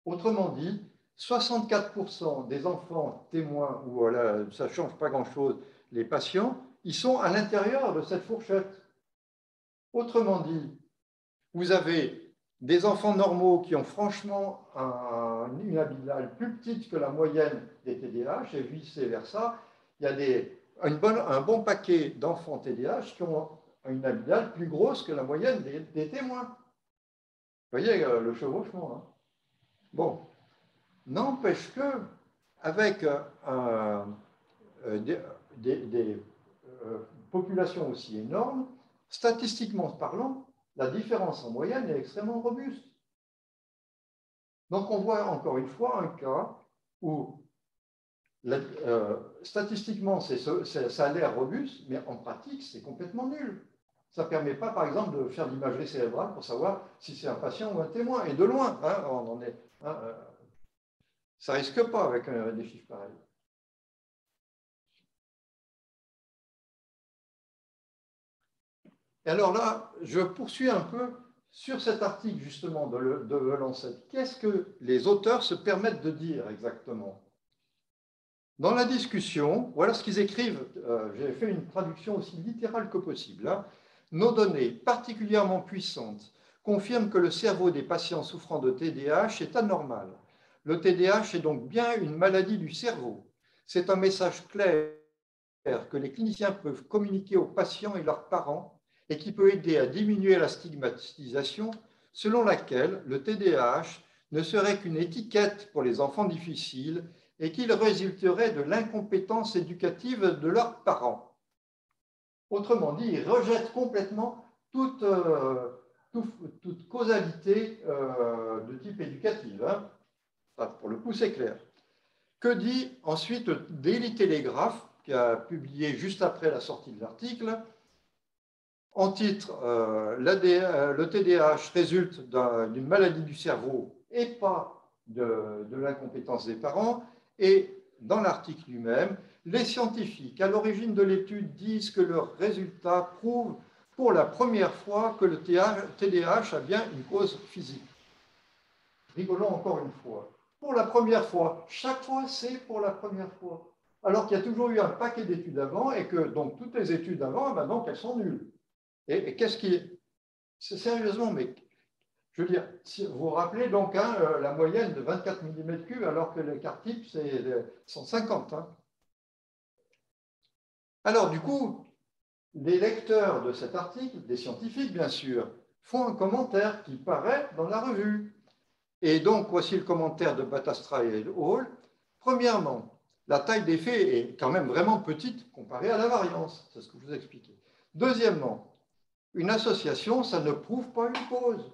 Autrement dit, 64% des enfants témoins, ou voilà, ça ne change pas grand-chose, les patients, ils sont à l'intérieur de cette fourchette. Autrement dit, vous avez des enfants normaux qui ont franchement une amygdale plus petite que la moyenne des TDAH et vice-versa. Il y a un bon paquet d'enfants TDAH qui ont une amygdale plus grosse que la moyenne des témoins. Vous voyez le chevauchement. Hein. Bon, n'empêche que avec des populations aussi énormes, statistiquement parlant, la différence en moyenne est extrêmement robuste. Donc, on voit encore une fois un cas où statistiquement, ça a l'air robuste, mais en pratique, c'est complètement nul. Ça ne permet pas, par exemple, de faire l'imagerie cérébrale pour savoir si c'est un patient ou un témoin. Et de loin, hein, on en est, hein, ça ne risque pas avec des chiffres pareils. Et alors là, je poursuis un peu sur cet article justement de Lancet. Qu'est-ce que les auteurs se permettent de dire exactement? Dans la discussion, voilà ce qu'ils écrivent. J'ai fait une traduction aussi littérale que possible. Hein. Nos données particulièrement puissantes confirment que le cerveau des patients souffrant de TDAH est anormal. Le TDAH est donc bien une maladie du cerveau. C'est un message clair que les cliniciens peuvent communiquer aux patients et leurs parents et qui peut aider à diminuer la stigmatisation selon laquelle le TDAH ne serait qu'une étiquette pour les enfants difficiles et qu'il résulterait de l'incompétence éducative de leurs parents. Autrement dit, ils rejettent complètement toute causalité de type éducatif. Hein. Enfin, pour le coup, c'est clair. Que dit ensuite Daily Telegraph, qui a publié juste après la sortie de l'article, en titre, le TDAH résulte d'une maladie du cerveau et pas de l'incompétence des parents. Et dans l'article lui-même, les scientifiques à l'origine de l'étude disent que leurs résultats prouvent pour la première fois que le TDAH a bien une cause physique. Rigolons encore une fois. Pour la première fois, chaque fois c'est pour la première fois. Alors qu'il y a toujours eu un paquet d'études avant et que donc toutes les études avant, ben donc elles sont nulles. Et qu'est-ce qui est... Sérieusement, mais je veux dire, si vous vous rappelez donc hein, la moyenne de 24 mm3 alors que l'écart type c'est 150. Hein. Alors du coup, les lecteurs de cet article, des scientifiques bien sûr, font un commentaire qui paraît dans la revue. Et donc voici le commentaire de Batastra et Hall. Premièrement, la taille des faits est quand même vraiment petite comparée à la variance, c'est ce que je vous expliquais. Deuxièmement, une association, ça ne prouve pas une cause.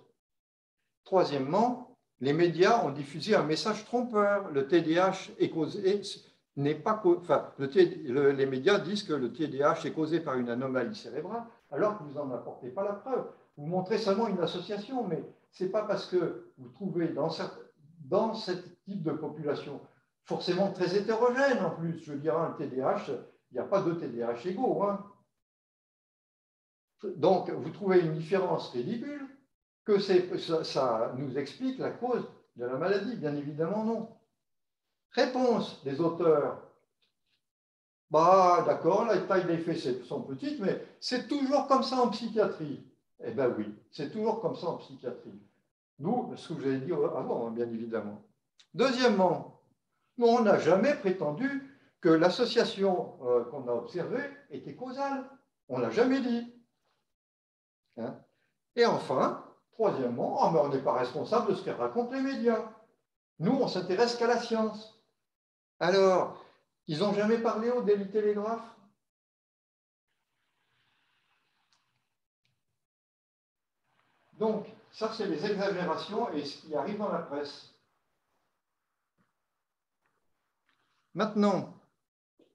Troisièmement, les médias ont diffusé un message trompeur. Le TDAH est causé, n'est pas, enfin, les médias disent que le TDAH est causé par une anomalie cérébrale, alors que vous n'en apportez pas la preuve. Vous montrez seulement une association, mais ce n'est pas parce que vous trouvez dans ce type de population, forcément très hétérogène en plus, je veux dire, le TDAH, il n'y a pas de TDAH égaux. Hein. Donc, vous trouvez une différence ridicule, que ça nous explique la cause de la maladie. Bien évidemment, non. Réponse des auteurs. Bah, d'accord, la taille des faits sont petites, mais c'est toujours comme ça en psychiatrie. Eh bien oui, c'est toujours comme ça en psychiatrie. D'où ce que j'avais dit avant, bien évidemment. Deuxièmement, on n'a jamais prétendu que l'association qu'on a observée était causale. On ne l'a jamais dit. Hein? Et enfin, troisièmement, on n'est pas responsable de ce que racontent les médias. Nous, on ne s'intéresse qu'à la science. Alors, ils n'ont jamais parlé au Daily Telegraph? Donc, ça, c'est les exagérations et ce qui arrive dans la presse. Maintenant,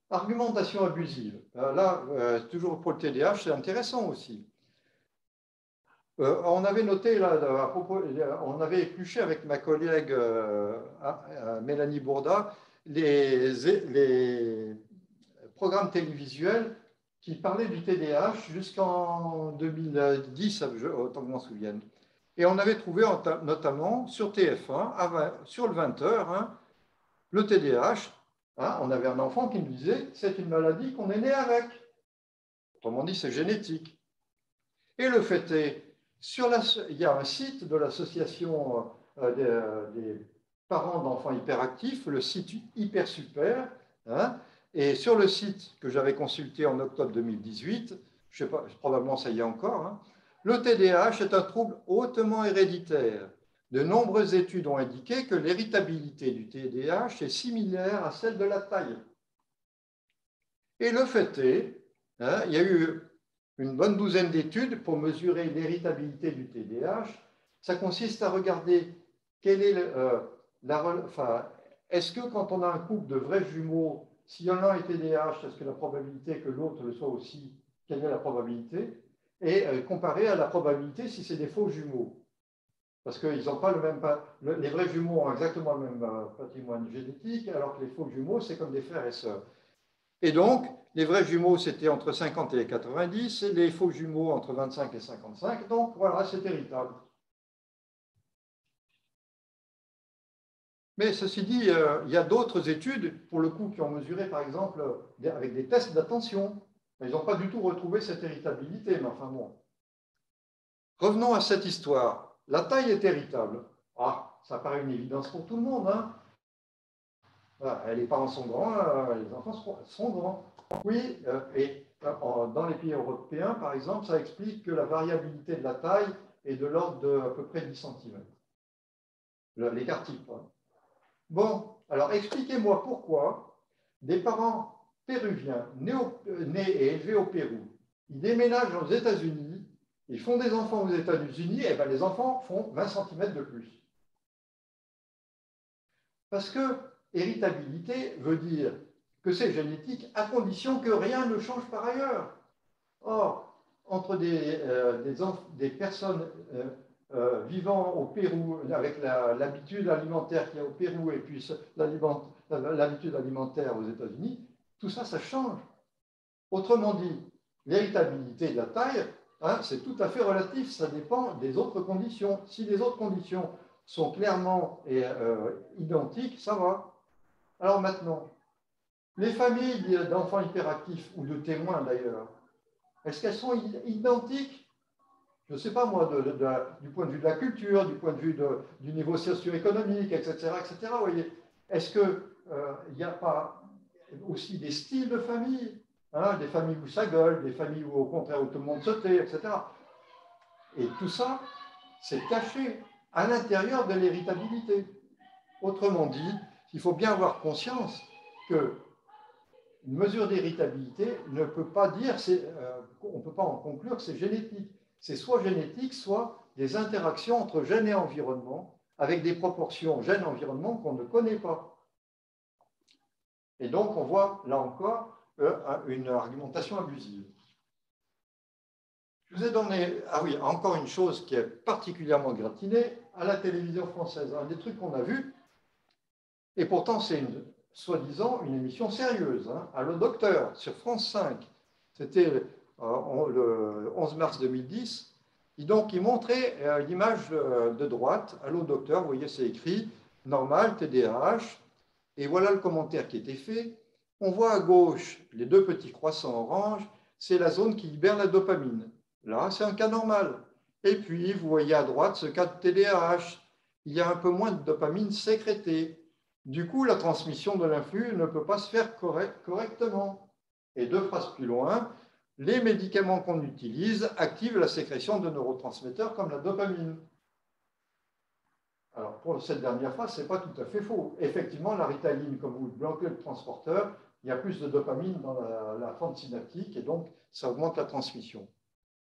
argumentation abusive. Là, toujours pour le TDAH, c'est intéressant aussi. On avait noté, là, à propos, on avait épluché avec ma collègue Mélanie Bourda les programmes télévisuels qui parlaient du TDAH jusqu'en 2010, autant que je m'en souvienne. Et on avait trouvé notamment sur TF1, sur le 20h, hein, le TDAH, hein, on avait un enfant qui nous disait c'est une maladie qu'on est né avec. Autrement dit, c'est génétique. Et le fait est, il y a un site de l'association des parents d'enfants hyperactifs, le site Hypersuper, hein, et sur le site que j'avais consulté en octobre 2018, je ne sais pas, probablement ça y est encore, hein, le TDAH est un trouble hautement héréditaire. De nombreuses études ont indiqué que l'héritabilité du TDAH est similaire à celle de la taille. Et le fait est, hein, il y a eu une bonne douzaine d'études pour mesurer l'héritabilité du TDAH. Ça consiste à regarder quelle est est-ce que quand on a un couple de vrais jumeaux, s'il y en a un est TDAH, est-ce que la probabilité que l'autre le soit aussi, quelle est la probabilité? Et comparer à la probabilité si c'est des faux jumeaux. Parce qu'ils n'ont pas le même... Les vrais jumeaux ont exactement le même patrimoine génétique, alors que les faux jumeaux, c'est comme des frères et sœurs. Et donc, les vrais jumeaux, c'était entre 50 et 90, et les faux jumeaux, entre 25 et 55. Donc, voilà, c'est héritable. Mais ceci dit, il y a d'autres études, pour le coup, qui ont mesuré, par exemple, avec des tests d'attention. Ils n'ont pas du tout retrouvé cette héritabilité, mais enfin bon. Revenons à cette histoire. La taille est héritable. Ah, ça paraît une évidence pour tout le monde, hein. Voilà, les parents sont grands, les enfants sont grands. Oui, et dans les pays européens, par exemple, ça explique que la variabilité de la taille est de l'ordre de à peu près 10 cm. L'écart type. Bon, alors expliquez-moi pourquoi des parents péruviens nés et élevés au Pérou, ils déménagent aux États-Unis, ils font des enfants aux États-Unis, et bien les enfants font 20 cm de plus. Parce que héritabilité veut dire que c'est génétique à condition que rien ne change par ailleurs. Or, entre des personnes vivant au Pérou, avec l'habitude alimentaire qu'il y a au Pérou et puis l'habitude alimentaire aux États-Unis, tout ça, ça change. Autrement dit, l'héritabilité de la taille, hein, c'est tout à fait relatif, ça dépend des autres conditions. Si les autres conditions sont clairement identiques, ça va. Alors maintenant, les familles d'enfants hyperactifs, ou de témoins d'ailleurs, est-ce qu'elles sont identiques? Je ne sais pas moi, du point de vue de la culture, du point de vue du niveau socio-économique, etc., etc. Vous voyez, est-ce qu'il n'y a pas aussi des styles de famille, hein, des familles où ça gueule, des familles où au contraire où tout le monde se tait, etc. Et tout ça, c'est caché à l'intérieur de l'héritabilité. Autrement dit, il faut bien avoir conscience que une mesure d'héritabilité ne peut pas dire, on ne peut pas en conclure que c'est génétique. C'est soit génétique, soit des interactions entre gènes et environnement, avec des proportions gènes-environnement qu'on ne connaît pas. Et donc, on voit, là encore, une argumentation abusive. Je vous ai donné, ah oui, encore une chose qui est particulièrement gratinée, à la télévision française. Un des trucs qu'on a vus, et pourtant c'est soi-disant une émission sérieuse, hein, Allô Docteur, sur France 5. C'était le 11 mars 2010. Et donc, il montrait l'image de droite, Allô Docteur, vous voyez, c'est écrit, normal, TDAH, et voilà le commentaire qui était fait. On voit à gauche les deux petits croissants orange, c'est la zone qui libère la dopamine. Là, c'est un cas normal. Et puis, vous voyez à droite ce cas de TDAH. Il y a un peu moins de dopamine sécrétée. Du coup, la transmission de l'influx ne peut pas se faire correctement. Et deux phrases plus loin, les médicaments qu'on utilise activent la sécrétion de neurotransmetteurs comme la dopamine. Alors, pour cette dernière phrase, ce n'est pas tout à fait faux. Effectivement, la ritaline, comme vous bloquez le transporteur, il y a plus de dopamine dans la fente synaptique et donc ça augmente la transmission.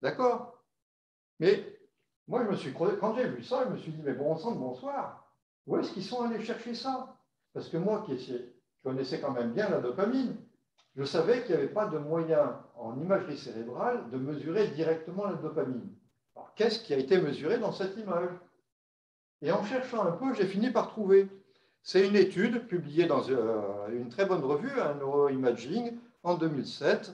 D'accord? Mais moi, quand j'ai vu ça, je me suis dit, mais bon sang de bonsoir, où est-ce qu'ils sont allés chercher ça? Parce que moi, qui connaissais quand même bien la dopamine, je savais qu'il n'y avait pas de moyen en imagerie cérébrale de mesurer directement la dopamine. Alors, qu'est-ce qui a été mesuré dans cette image? Et en cherchant un peu, j'ai fini par trouver. C'est une étude publiée dans une très bonne revue, Neuroimaging, en 2007.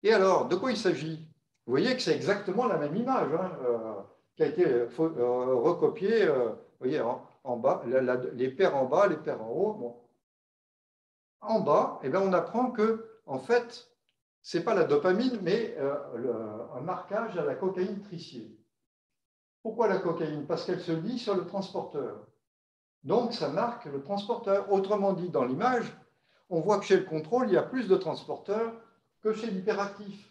Et alors, de quoi il s'agit? Vous voyez que c'est exactement la même image, hein, qui a été recopiée, vous voyez, en bas, les paires en bas, les paires en haut. Bon. En bas, eh bien, on apprend que, en fait, ce n'est pas la dopamine, mais un marquage à la cocaïne tricier. Pourquoi la cocaïne? Parce qu'elle se lie sur le transporteur. Donc, ça marque le transporteur. Autrement dit, dans l'image, on voit que chez le contrôle, il y a plus de transporteurs que chez l'hyperactif.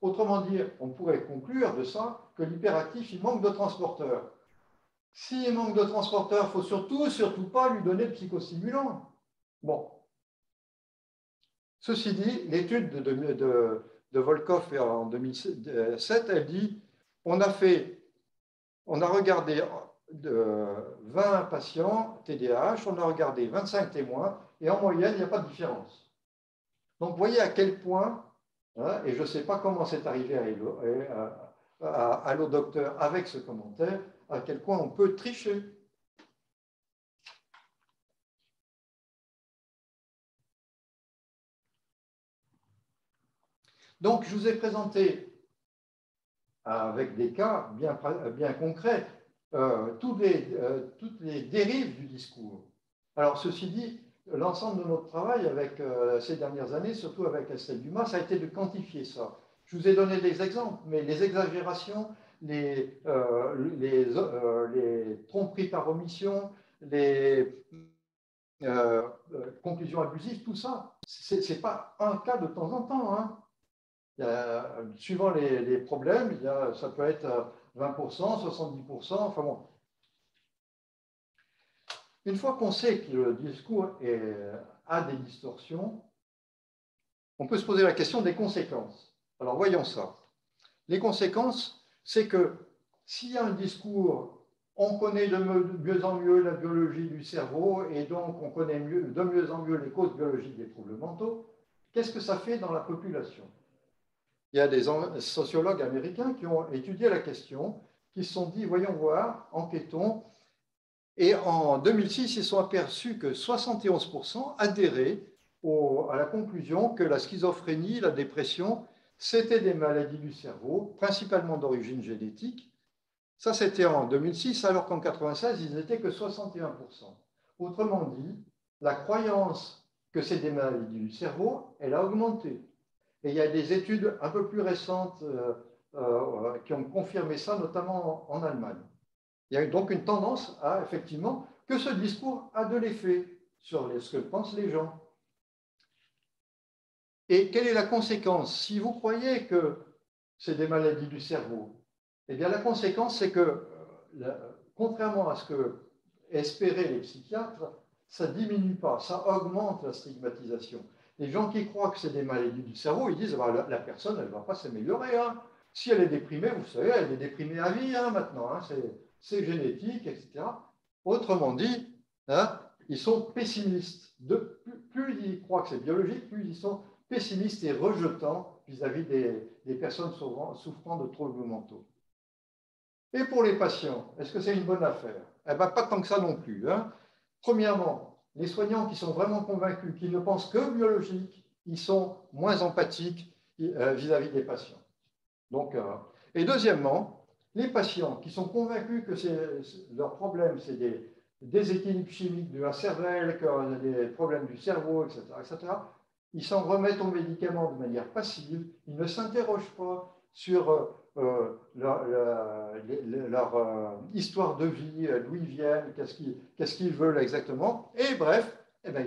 Autrement dit, on pourrait conclure de ça que l'hyperactif, il manque de transporteurs. S'il manque de transporteurs, il ne faut surtout pas lui donner de psychostimulant. Bon. Ceci dit, l'étude de Volkoff en 2007, elle dit, on a regardé 20 patients TDAH, on a regardé 25 témoins, et en moyenne, il n'y a pas de différence. Donc, vous voyez à quel point, hein, et je ne sais pas comment c'est arrivé à l'autre docteur avec ce commentaire, à quel point on peut tricher. Donc, je vous ai présenté, avec des cas bien concrets, toutes les dérives du discours. Alors, ceci dit, l'ensemble de notre travail avec ces dernières années, surtout avec Estelle Dumas, ça a été de quantifier ça. Je vous ai donné des exemples, mais les exagérations, les tromperies par omission, les conclusions abusives, tout ça, ce n'est pas un cas de temps en temps. Hein. Suivant les problèmes, ça peut être 20%, 70%, enfin bon. Une fois qu'on sait que le discours a des distorsions, on peut se poser la question des conséquences. Alors voyons ça. Les conséquences, c'est que s'il y a un discours, on connaît de mieux en mieux la biologie du cerveau et donc on connaît de mieux en mieux les causes biologiques des troubles mentaux, qu'est-ce que ça fait dans la population? Il y a des sociologues américains qui ont étudié la question, qui se sont dit, voyons voir, enquêtons. Et en 2006, ils sont aperçus que 71% adhéraient à la conclusion que la schizophrénie, la dépression, c'était des maladies du cerveau, principalement d'origine génétique. Ça, c'était en 2006, alors qu'en 1996, ils n'étaient que 61%. Autrement dit, la croyance que c'est des maladies du cerveau, elle a augmenté. Et il y a des études un peu plus récentes qui ont confirmé ça, notamment en Allemagne. Il y a donc une tendance à, effectivement, que ce discours a de l'effet sur ce que pensent les gens. Et quelle est la conséquence? Si vous croyez que c'est des maladies du cerveau, eh bien la conséquence, c'est que, contrairement à ce que espéraient les psychiatres, ça ne diminue pas, ça augmente la stigmatisation. Les gens qui croient que c'est des maladies du cerveau, ils disent bah, la personne, elle ne va pas s'améliorer. Hein. Si elle est déprimée, vous savez, elle est déprimée à vie hein, maintenant. Hein, c'est génétique, etc. Autrement dit, hein, ils sont pessimistes. Plus ils croient que c'est biologique, plus ils sont pessimistes et rejetants vis-à-vis des personnes souffrant de troubles mentaux. Et pour les patients, est-ce que c'est une bonne affaire? Eh bien, pas tant que ça non plus. Hein. Premièrement, les soignants qui sont vraiment convaincus, qui ne pensent que biologique, ils sont moins empathiques vis-à-vis des patients. Donc, et deuxièmement, les patients qui sont convaincus que leur problème, c'est des déséquilibres chimiques de la cervelle, des problèmes du cerveau, etc., ils s'en remettent aux médicaments de manière passive, ils ne s'interrogent pas sur leur histoire de vie, d'où ils viennent, qu'est-ce qu'ils veulent exactement. Et bref, eh bien,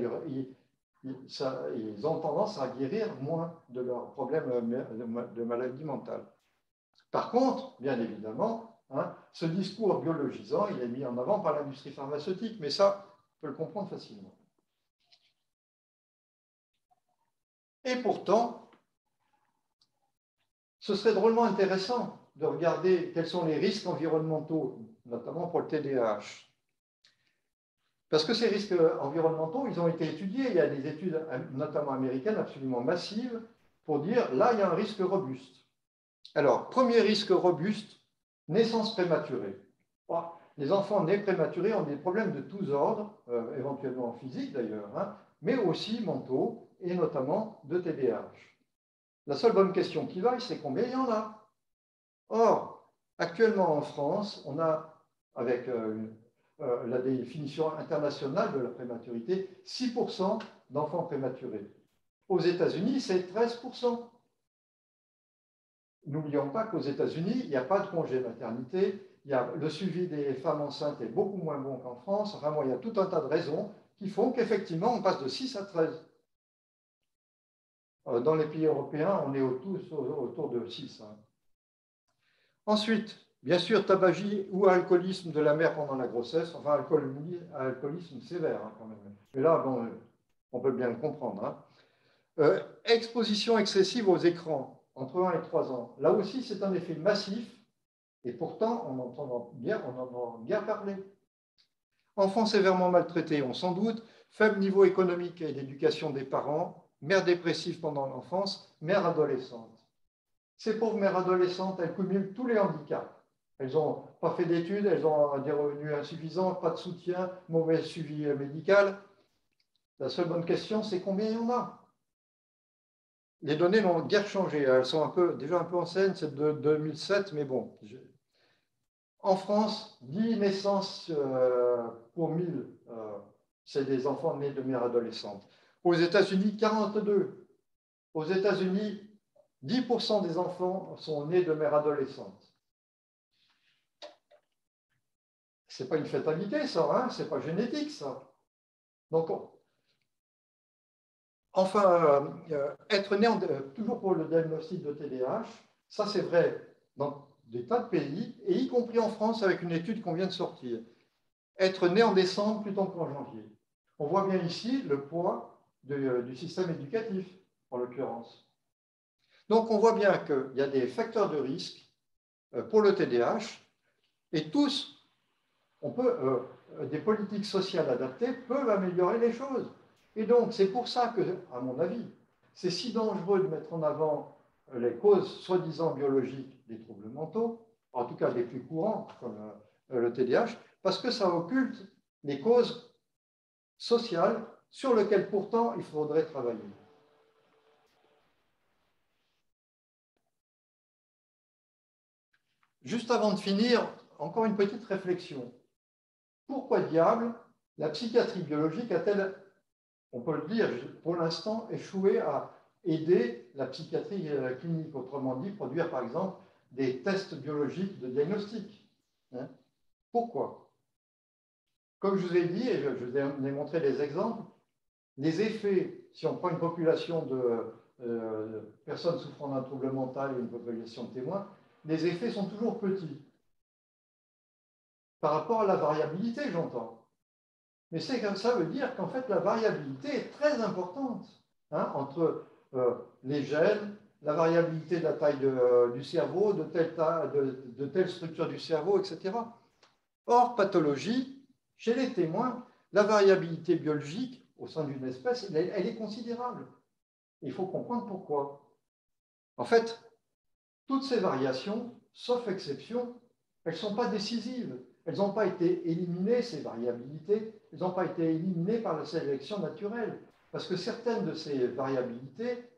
ils ont tendance à guérir moins de leurs problèmes de maladie mentale. Par contre, bien évidemment, hein, ce discours biologisant, il est mis en avant par l'industrie pharmaceutique, mais ça, on peut le comprendre facilement. Et pourtant, ce serait drôlement intéressant de regarder quels sont les risques environnementaux, notamment pour le TDAH. Parce que ces risques environnementaux, ils ont été étudiés. Il y a des études, notamment américaines, absolument massives, pour dire, là, il y a un risque robuste. Alors, premier risque robuste, naissance prématurée. Les enfants nés prématurés ont des problèmes de tous ordres, éventuellement physiques d'ailleurs, hein, mais aussi mentaux, et notamment de TDAH. La seule bonne question qui vaille, c'est combien il y en a. Or, actuellement en France, on a, avec la définition internationale de la prématurité, 6% d'enfants prématurés. Aux États-Unis, c'est 13%. N'oublions pas qu'aux États-Unis, il n'y a pas de congé maternité, le suivi des femmes enceintes est beaucoup moins bon qu'en France. Enfin, il y a tout un tas de raisons qui font qu'effectivement, on passe de 6 à 13. Dans les pays européens, on est autour de 6. Hein. Ensuite, bien sûr, tabagie ou alcoolisme de la mère pendant la grossesse, enfin alcoolisme sévère hein, quand même. Mais là, bon, on peut bien le comprendre. Hein. Exposition excessive aux écrans. entre 1 et 3 ans. Là aussi, c'est un effet massif, et pourtant, on en entend bien parler. Enfants sévèrement maltraités, on s'en doute, faible niveau économique et d'éducation des parents, mère dépressive pendant l'enfance, mère adolescente. Ces pauvres mères adolescentes, elles cumulent tous les handicaps. Elles n'ont pas fait d'études, elles ont des revenus insuffisants, pas de soutien, mauvais suivi médical. La seule bonne question, c'est combien il y en a? Les données n'ont guère changé. Elles sont déjà un peu anciennes, c'est de 2007, mais bon. En France, 10 naissances pour 1000, c'est des enfants nés de mères adolescentes. Aux États-Unis, 42. Aux États-Unis, 10% des enfants sont nés de mères adolescentes. Ce n'est pas une fatalité, ça, hein, ce n'est pas génétique, ça. Donc, enfin, être né, toujours pour le diagnostic de TDAH, ça c'est vrai dans des tas de pays, et y compris en France avec une étude qu'on vient de sortir. Être né en décembre plutôt qu'en janvier. On voit bien ici le poids du système éducatif, en l'occurrence. Donc on voit bien qu'il y a des facteurs de risque pour le TDAH, et tous, des politiques sociales adaptées peuvent améliorer les choses. Et donc c'est pour ça que, à mon avis, c'est si dangereux de mettre en avant les causes soi-disant biologiques des troubles mentaux, en tout cas les plus courants, comme le TDAH, parce que ça occulte les causes sociales sur lesquelles pourtant il faudrait travailler. Juste avant de finir, encore une petite réflexion. Pourquoi diable la psychiatrie biologique a-t-elle, on peut le dire, pour l'instant, échoué à aider la psychiatrie clinique, autrement dit, produire par exemple des tests biologiques de diagnostic, hein? Pourquoi? Comme je vous ai dit, et je vous ai montré des exemples, les effets, si on prend une population de personnes souffrant d'un trouble mental et une population de témoins, les effets sont toujours petits. Par rapport à la variabilité, j'entends. Mais ça veut dire qu'en fait, la variabilité est très importante, hein, entre les gènes, la variabilité de la taille du cerveau, de telle structure du cerveau, etc. Hors pathologie, chez les témoins, la variabilité biologique au sein d'une espèce, elle est considérable. Il faut comprendre pourquoi. En fait, toutes ces variations, sauf exception, elles ne sont pas décisives. Elles n'ont pas été éliminées, ces variabilités, elles n'ont pas été éliminées par la sélection naturelle. Parce que certaines de ces variabilités,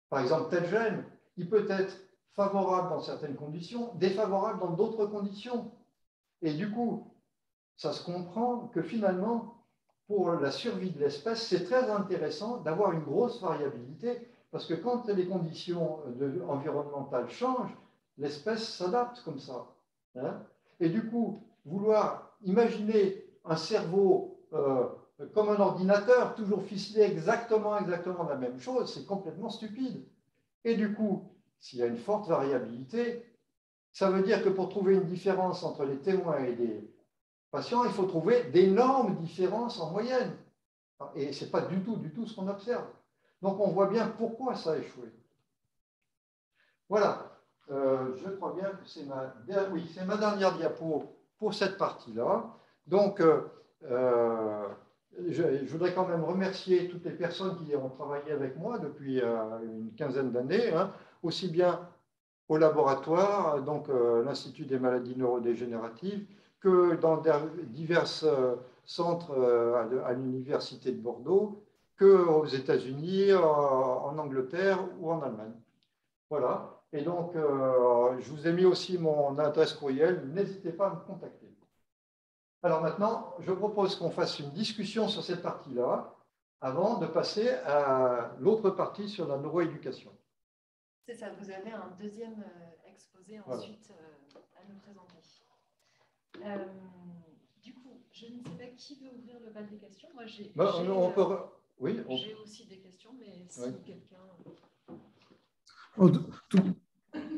par exemple tel gène, il peut être favorable dans certaines conditions, défavorable dans d'autres conditions. Et du coup, ça se comprend que finalement, pour la survie de l'espèce, c'est très intéressant d'avoir une grosse variabilité, parce que quand les conditions environnementales changent, l'espèce s'adapte comme ça, hein. Et du coup, vouloir imaginer un cerveau comme un ordinateur, toujours ficelé exactement la même chose, c'est complètement stupide. Et du coup, s'il y a une forte variabilité, ça veut dire que pour trouver une différence entre les témoins et les patients, il faut trouver d'énormes différences en moyenne. Et ce n'est pas du tout ce qu'on observe. Donc on voit bien pourquoi ça a échoué. Voilà. Je crois bien que c'est ma dernière diapo pour cette partie-là. Donc, je voudrais quand même remercier toutes les personnes qui ont travaillé avec moi depuis une quinzaine d'années, hein, aussi bien au laboratoire, donc l'Institut des maladies neurodégénératives, que dans divers centres à l'Université de Bordeaux, qu'aux États-Unis, en Angleterre ou en Allemagne. Voilà. Et donc, je vous ai mis aussi mon adresse courriel. N'hésitez pas à me contacter. Alors maintenant, je propose qu'on fasse une discussion sur cette partie-là avant de passer à l'autre partie sur la neuroéducation. C'est ça, vous avez un deuxième exposé ensuite à nous présenter. Du coup, je ne sais pas qui veut ouvrir le bal des questions. Moi, j'ai aussi des questions, mais si quelqu'un...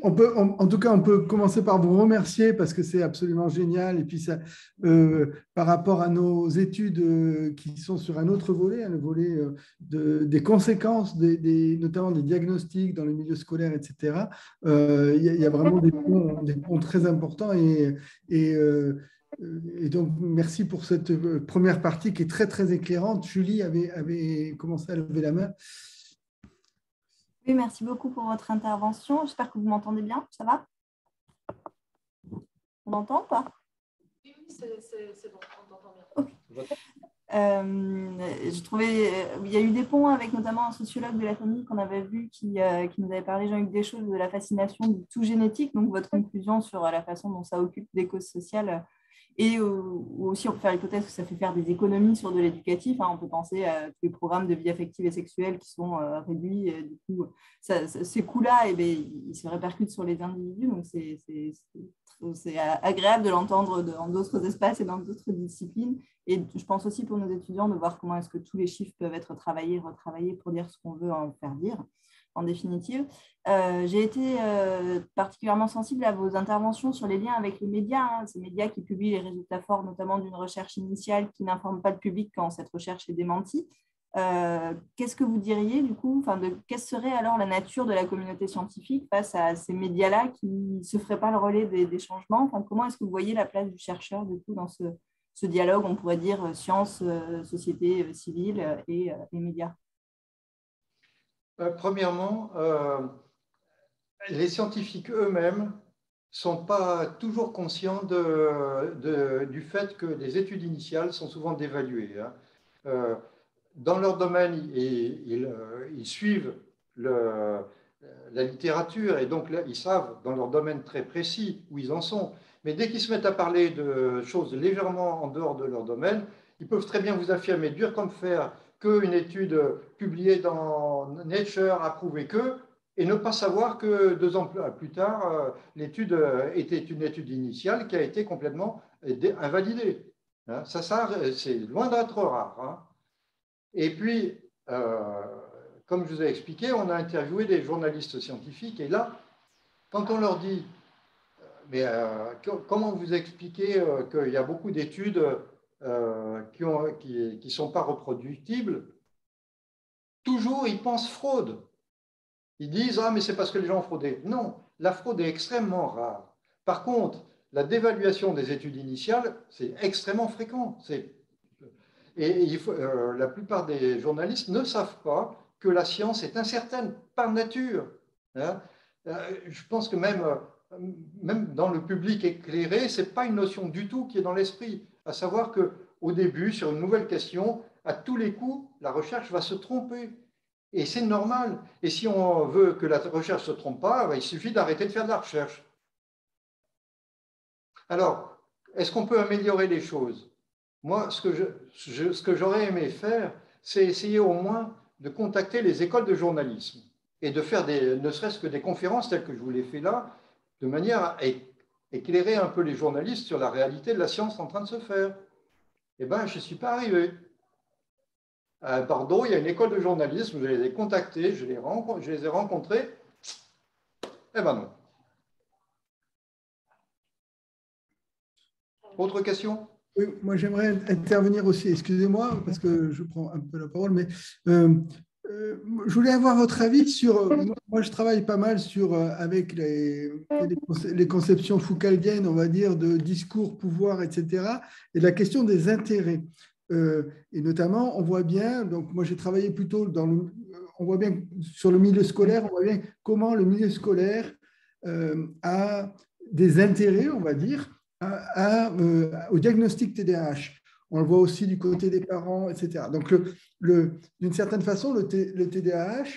En tout cas, on peut commencer par vous remercier parce que c'est absolument génial. Et puis, ça, par rapport à nos études qui sont sur un autre volet, le volet des conséquences, notamment des diagnostics dans le milieu scolaire, etc., il y a vraiment des ponts très importants. Et, euh, et donc, merci pour cette première partie qui est très, très éclairante. Julie avait commencé à lever la main. Oui, merci beaucoup pour votre intervention. J'espère que vous m'entendez bien. Ça va? On m'entend ou pas? Oui, c'est bon, on t'entend bien. Okay. Je trouvais, il y a eu des ponts avec notamment un sociologue de la famille qu'on avait vu qui nous avait parlé, Jean-Hugues Deschaulles, de la fascination du tout génétique. Donc, votre conclusion sur la façon dont ça occupe des causes sociales. Et aussi, on peut faire l'hypothèse que ça fait faire des économies sur de l'éducatif. On peut penser à tous les programmes de vie affective et sexuelle qui sont réduits. Et du coup, ces coûts-là, ils se répercutent sur les individus. Donc, c'est agréable de l'entendre dans d'autres espaces et dans d'autres disciplines. Et je pense aussi pour nos étudiants de voir comment est-ce que tous les chiffres peuvent être travaillés, retravaillés pour dire ce qu'on veut en faire dire. En définitive, j'ai été particulièrement sensible à vos interventions sur les liens avec les médias, ces médias qui publient les résultats forts, notamment d'une recherche initiale qui n'informe pas le public quand cette recherche est démentie. Qu'est-ce que vous diriez du coup, quelle serait alors la nature de la communauté scientifique face à ces médias-là qui ne se feraient pas le relais des changements? Comment est-ce que vous voyez la place du chercheur du coup dans ce dialogue, on pourrait dire sciences, société civile et médias? Premièrement, les scientifiques eux-mêmes ne sont pas toujours conscients du fait que les études initiales sont souvent dévaluées. Dans leur domaine, ils suivent la littérature et donc là, ils savent dans leur domaine très précis où ils en sont. Mais dès qu'ils se mettent à parler de choses légèrement en dehors de leur domaine, ils peuvent très bien vous affirmer dur comme fer qu'une étude publiée dans Nature a prouvé que, et ne pas savoir que 2 ans plus tard, l'étude était une étude initiale qui a été complètement invalidée. Ça c'est loin d'être rare. Et puis, comme je vous ai expliqué, on a interviewé des journalistes scientifiques, et là, quand on leur dit mais comment vous expliquez qu'il y a beaucoup d'études qui ne sont pas reproductibles? Toujours, ils pensent fraude. Ils disent « Ah, mais c'est parce que les gens ont fraudé ». Non, la fraude est extrêmement rare. Par contre, la dévaluation des études initiales, c'est extrêmement fréquent. Et la plupart des journalistes ne savent pas que la science est incertaine par nature. Je pense que même dans le public éclairé, ce n'est pas une notion du tout qui est dans l'esprit. À savoir qu'au début, sur une nouvelle question, à tous les coups, la recherche va se tromper. Et c'est normal. Et si on veut que la recherche ne se trompe pas, il suffit d'arrêter de faire de la recherche. Alors, est-ce qu'on peut améliorer les choses? Moi, ce que j'aurais aimé faire, c'est essayer au moins de contacter les écoles de journalisme et de faire ne serait-ce que des conférences telles que je vous l'ai fait là, de manière à éclairer un peu les journalistes sur la réalité de la science en train de se faire. Eh bien, je ne suis pas arrivé. À Bordeaux, il y a une école de journalisme, je les ai contactés, je les ai rencontrés. Eh bien non. Autre question? Oui, moi j'aimerais intervenir aussi, excusez-moi parce que je prends un peu la parole, mais je voulais avoir votre avis sur, moi je travaille pas mal avec les conceptions foucaldiennes, on va dire, de discours, pouvoir, etc., et la question des intérêts. Et notamment, on voit bien, donc moi j'ai travaillé plutôt on voit bien sur le milieu scolaire, on voit bien comment le milieu scolaire a des intérêts, on va dire, au diagnostic TDAH. On le voit aussi du côté des parents, etc. Donc, d'une certaine façon, le TDAH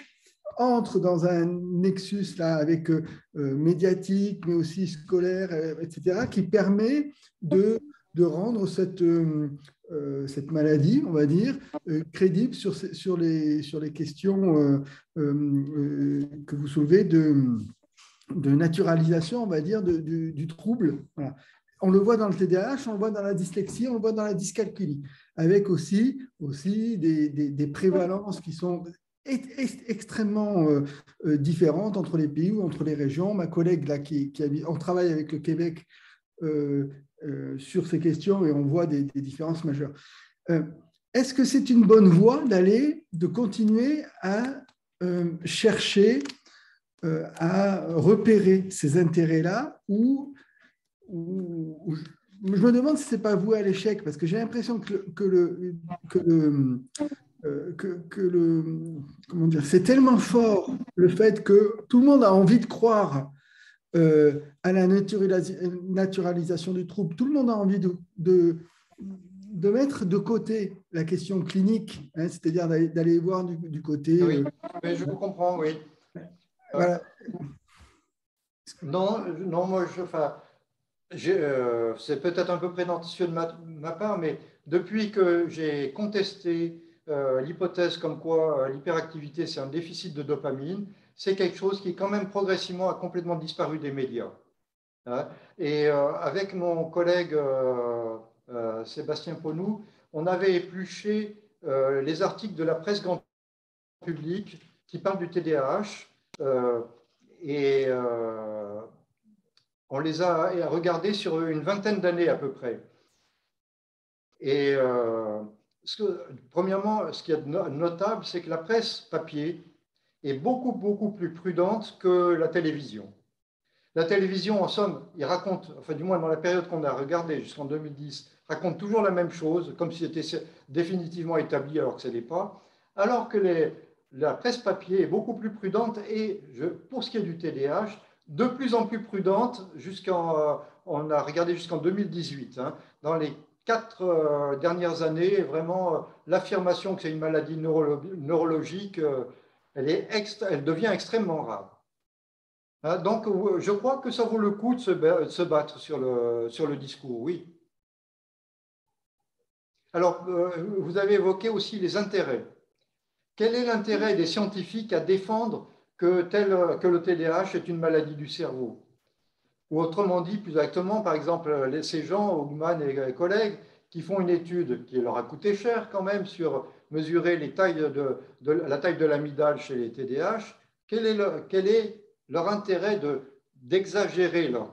entre dans un nexus là, avec médiatique, mais aussi scolaire, etc., qui permet de rendre cette maladie, on va dire, crédible sur les questions que vous soulevez de naturalisation, on va dire, du trouble. Voilà. On le voit dans le TDAH, on le voit dans la dyslexie, on le voit dans la dyscalculie, avec aussi des prévalences qui sont extrêmement différentes entre les pays ou entre les régions. Ma collègue, là, on travaille avec le Québec sur ces questions et on voit des différences majeures. Est-ce que c'est une bonne voie de continuer à chercher à repérer ces intérêts-là ou je me demande si ce n'est pas voué à l'échec, parce que j'ai l'impression comment dire, c'est tellement fort le fait que tout le monde a envie de croire à la naturalisation du trouble. Tout le monde a envie de mettre de côté la question clinique, hein, c'est-à-dire d'aller voir du côté… Oui, mais je vous comprends, oui. Voilà. Non, moi, c'est peut-être un peu prétentieux de ma part, mais depuis que j'ai contesté l'hypothèse comme quoi l'hyperactivité, c'est un déficit de dopamine, c'est quelque chose qui, quand même, progressivement a complètement disparu des médias. Hein. Et avec mon collègue Sébastien Ponou, on avait épluché les articles de la presse grand public qui parlent du TDAH et on les a regardés sur une vingtaine d'années à peu près. Et premièrement, ce qui est notable, c'est que la presse papier est beaucoup plus prudente que la télévision. La télévision, en somme, il raconte, enfin du moins dans la période qu'on a regardée jusqu'en 2010, raconte toujours la même chose, comme si c'était définitivement établi alors que ce n'est pas, alors que la presse papier est beaucoup plus prudente et, pour ce qui est du TDAH, de plus en plus prudente on a regardé jusqu'en 2018. Hein. Dans les 4 dernières années, vraiment, l'affirmation que c'est une maladie neurologique, elle devient extrêmement rare. Donc, je crois que ça vaut le coup de se battre sur le discours, oui. Alors, vous avez évoqué aussi les intérêts. Quel est l'intérêt des scientifiques à défendre que le TDAH est une maladie du cerveau? Ou autrement dit, plus exactement, par exemple, ces gens, Hugman et collègues, qui font une étude qui leur a coûté cher quand même sur mesurer la taille de l'amygdale chez les TDAH, quel est leur intérêt d'exagérer leur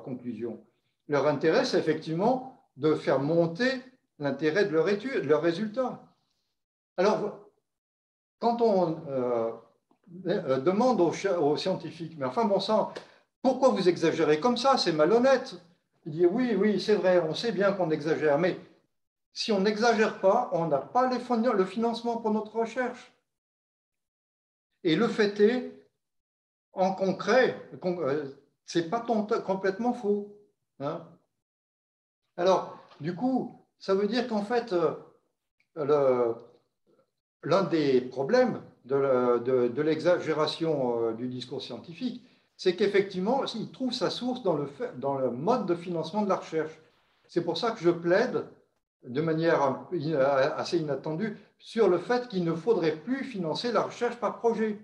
conclusion? Leur intérêt, c'est effectivement de faire monter l'intérêt de leur étude, de leurs résultats. Alors, quand on demande aux scientifiques, mais enfin, bon sang, pourquoi vous exagérez comme ça? C'est malhonnête. Il dit, oui, c'est vrai, on sait bien qu'on exagère, mais si on n'exagère pas, on n'a pas le financement pour notre recherche. Et le fait est, en concret, c'est pas complètement faux. Hein. Alors, du coup, ça veut dire qu'en fait, l'un des problèmes de l'exagération du discours scientifique, c'est qu'effectivement, il trouve sa source dans le mode de financement de la recherche. C'est pour ça que je plaide, de manière assez inattendue, sur le fait qu'il ne faudrait plus financer la recherche par projet.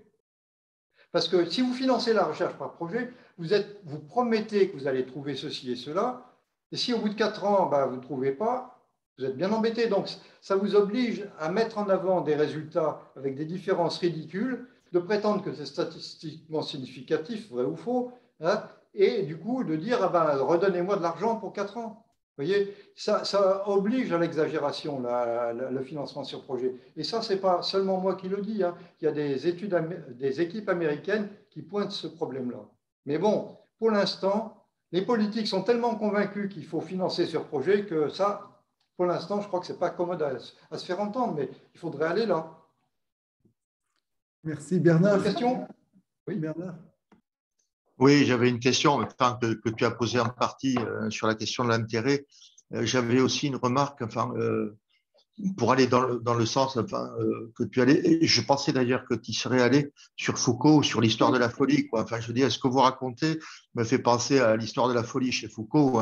Parce que si vous financez la recherche par projet, vous promettez que vous allez trouver ceci et cela, et si au bout de 4 ans, vous ne trouvez pas, vous êtes bien embêté. Donc, ça vous oblige à mettre en avant des résultats avec des différences ridicules, de prétendre que c'est statistiquement significatif, vrai ou faux, hein, et du coup de dire redonnez-moi de l'argent pour 4 ans. Vous voyez, ça oblige à l'exagération, le financement sur projet. Et ça, ce n'est pas seulement moi qui le dis. Hein. Il y a des équipes américaines qui pointent ce problème-là. Mais bon, pour l'instant, les politiques sont tellement convaincus qu'il faut financer sur projet que ça, pour l'instant, je crois que ce n'est pas commode à se faire entendre, mais il faudrait aller là. Merci Bernard. Une question? Oui, Bernard. Oui, j'avais une question que tu as posée en partie sur la question de l'intérêt. J'avais aussi une remarque, pour aller dans le sens que tu allais. Et je pensais d'ailleurs que tu serais allé sur Foucault ou sur l'histoire de la folie. Quoi. Enfin, je veux dire, ce que vous racontez me fait penser à l'histoire de la folie chez Foucault,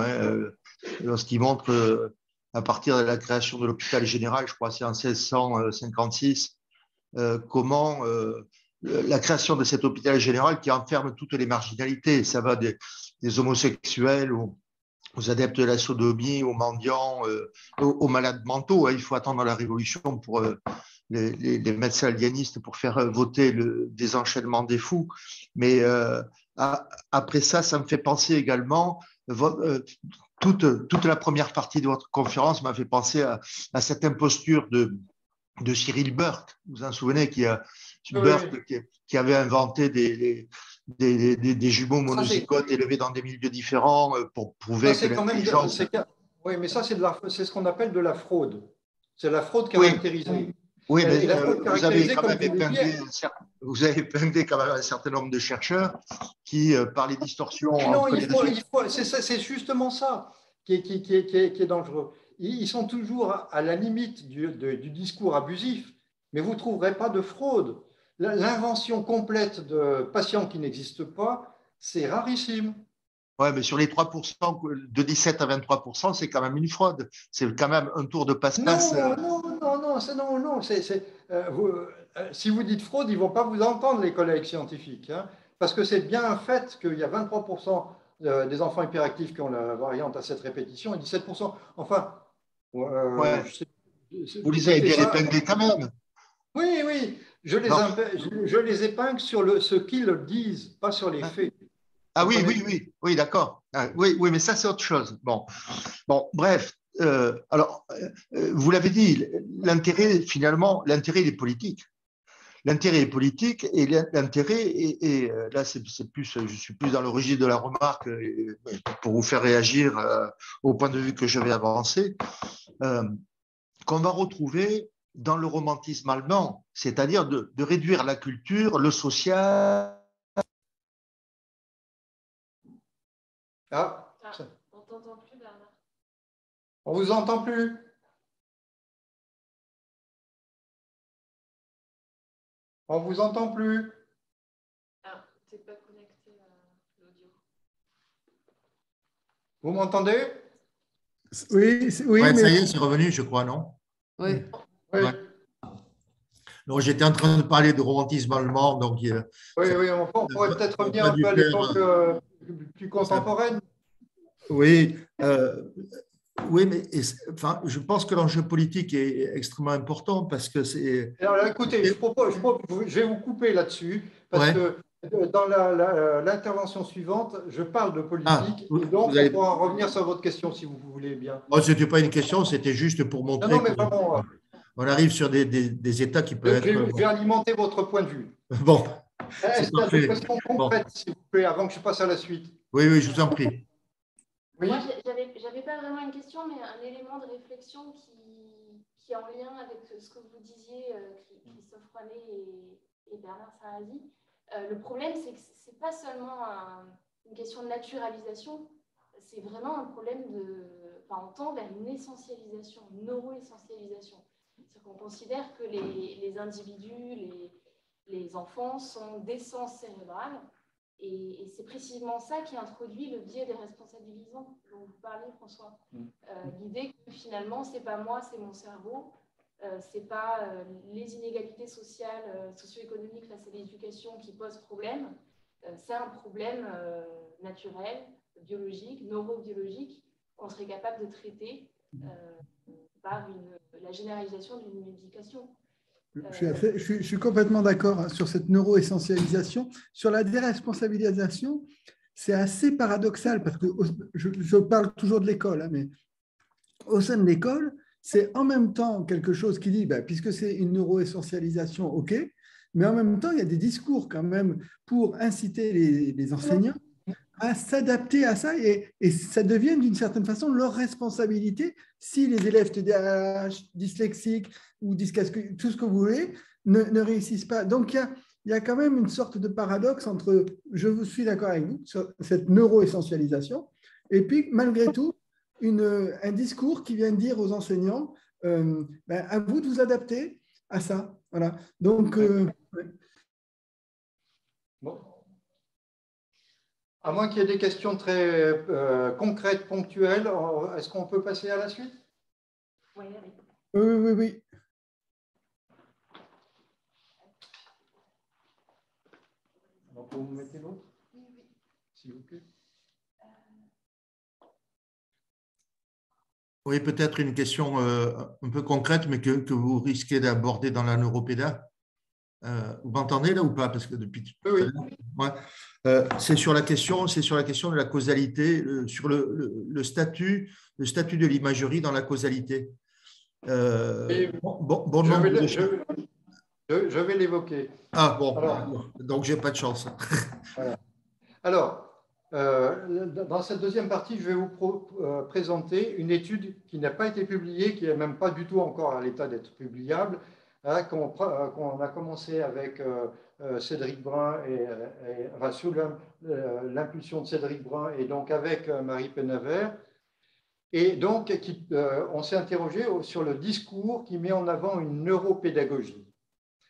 lorsqu'il montre à partir de la création de l'hôpital général, je crois que c'est en 1656, comment la création de cet hôpital général qui enferme toutes les marginalités, ça va des homosexuels aux adeptes de la sodomie, aux mendiants, aux malades mentaux. Hein. Il faut attendre la révolution pour les médecins aliénistes pour faire voter le désenchaînement des fous. Mais après ça, ça me fait penser également, toute la première partie de votre conférence m'a fait penser à cette imposture de Cyril Burke. Vous vous en souvenez, qui avait inventé des jumeaux monozygotes élevés dans des milieux différents pour prouver que l'intelligence… Oui, mais ça, c'est ce qu'on appelle de la fraude. C'est la fraude Oui. caractérisée. Oui, mais la fraude vous avez caractérisée, quand comme même vous le disiez, épinglé quand même un certain nombre de chercheurs qui, par les distorsions non, entre les résultats… c'est justement ça qui est dangereux. Ils sont toujours à la limite du discours abusif, mais vous ne trouverez pas de fraude. L'invention complète de patients qui n'existent pas, c'est rarissime. Oui, mais sur les 3%, de 17 à 23%, c'est quand même une fraude. C'est quand même un tour de passe-passe. Non. Si vous dites fraude, ils ne vont pas vous entendre, les collègues scientifiques. Hein, parce que c'est bien un fait qu'il y a 23% des enfants hyperactifs qui ont la variante à cette répétition et 17%. Enfin, Ouais. Vous les avez bien épinglés quand même. Oui, je les épingle sur ce qu'ils disent, pas sur les faits. Ah oui, d'accord. Oui, mais ça, c'est autre chose. Bon, bref. Alors, vous l'avez dit, l'intérêt, finalement, l'intérêt, il est politique. L'intérêt est politique et l'intérêt est là, je suis plus dans le registre de la remarque pour vous faire réagir au point de vue que je vais avancer, qu'on va retrouver dans le romantisme allemand, c'est-à-dire de réduire la culture, le social. Ah, on t'entend plus, Bernard. On vous entend plus. On vous entend plus. Ah, tu n'es pas connecté à l'audio. Vous m'entendez? Oui, Ouais, mais… ça y est, c'est revenu, je crois, non? Oui. Ouais. Donc, j'étais en train de parler de romantisme allemand. Donc, oui, on pourrait peut-être revenir un peu à l'époque plus contemporaine. Oui, mais enfin, je pense que l'enjeu politique est extrêmement important parce que c'est… Alors, écoutez, je vais vous couper là-dessus parce Ouais. que dans l'intervention suivante, je parle de politique et donc vous allez… on pourra revenir sur votre question si vous voulez bien. Oh, ce n'était pas une question, c'était juste pour montrer Non, mais vraiment, qu'on arrive sur des états qui peuvent être… je vais alimenter votre point de vue. Bon, Est-ce c'est qu'il y a des parfait. questions concrètes, s'il vous plaît, avant que je passe à la suite? Oui, je vous en prie. Oui. Moi, j'avais pas vraiment une question, mais un élément de réflexion qui est en lien avec ce que vous disiez, Christophe Roinet et Bernard Sarrazy. Le problème, c'est que ce n'est pas seulement une question de naturalisation, c'est vraiment un problème on tend vers une essentialisation, une neuro-essentialisation. C'est-à-dire qu'on considère que les individus, les enfants sont d'essence cérébrale. Et c'est précisément ça qui introduit le biais des responsabilisants dont vous parlez, François. L'idée que finalement, ce n'est pas moi, c'est mon cerveau. Ce n'est pas les inégalités sociales, socio-économiques face à l'éducation qui posent problème. C'est un problème naturel, biologique, neurobiologique qu'on serait capable de traiter par la généralisation d'une médication. Je suis complètement d'accord sur cette neuro-essentialisation. Sur la déresponsabilisation, c'est assez paradoxal parce que je parle toujours de l'école, mais au sein de l'école, c'est en même temps quelque chose qui dit, puisque c'est une neuro-essentialisation, OK, mais en même temps, il y a des discours quand même pour inciter les enseignants à s'adapter à ça et ça devient d'une certaine façon leur responsabilité si les élèves TDAH, dyslexiques ou dyscalculiques, tout ce que vous voulez, ne réussissent pas. Donc, il y a quand même une sorte de paradoxe entre, je vous suis d'accord avec vous, sur cette neuro-essentialisation, et puis, malgré tout, un discours qui vient dire aux enseignants, à vous de vous adapter à ça. Voilà. Donc, bon. À moins qu'il y ait des questions très concrètes, ponctuelles, est-ce qu'on peut passer à la suite? Oui. Oui. Donc, vous mettez l'autre, s'il vous plaît. Oui, peut-être une question un peu concrète, mais que vous risquez d'aborder dans la neuropéda. Vous m'entendez là ou pas? Parce que depuis tout à Oui, l'heure, ouais. C'est sur la question de la causalité, sur le statut de l'imagerie dans la causalité. oui. Bon Je nombre vais, de je vais l'évoquer. Ah bon, Alors, donc j'ai pas de chance. voilà. Alors, dans cette deuxième partie, je vais vous présenter une étude qui n'a pas été publiée, qui n'est même pas du tout encore à l'état d'être publiable, hein, qu'on a commencé avec Cédric Brun, enfin, sous l'impulsion de Cédric Brun et donc avec Marie Penavert. Et donc, on s'est interrogé sur le discours qui met en avant une neuropédagogie.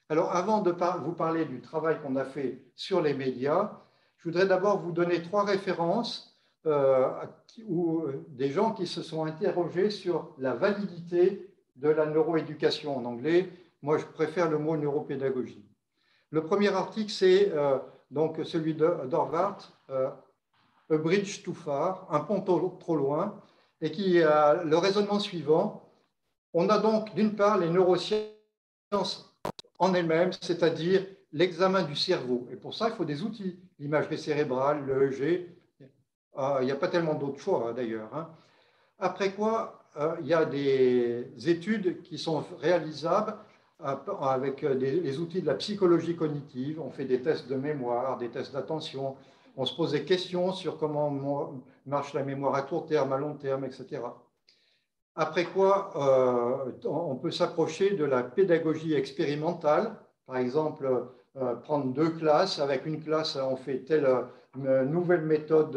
Alors, avant de vous parler du travail qu'on a fait sur les médias, je voudrais d'abord vous donner 3 références des gens qui se sont interrogés sur la validité de la neuroéducation en anglais. Moi, je préfère le mot neuropédagogie. Le premier article, c'est donc celui d'Horvath, A Bridge Too Far, un pont trop loin, et qui a le raisonnement suivant. On a donc d'une part les neurosciences en elles-mêmes, c'est-à-dire l'examen du cerveau. Et pour ça, il faut des outils, l'imagerie cérébrale, l'EEG. Il n'y a pas tellement d'autres choix, d'ailleurs. Hein. Après quoi, il y a des études qui sont réalisables avec les outils de la psychologie cognitive. On fait des tests de mémoire, des tests d'attention. On se pose des questions sur comment marche la mémoire à court terme, à long terme, etc. Après quoi, on peut s'approcher de la pédagogie expérimentale. Par exemple, prendre 2 classes. Avec une classe, on fait telle nouvelle méthode.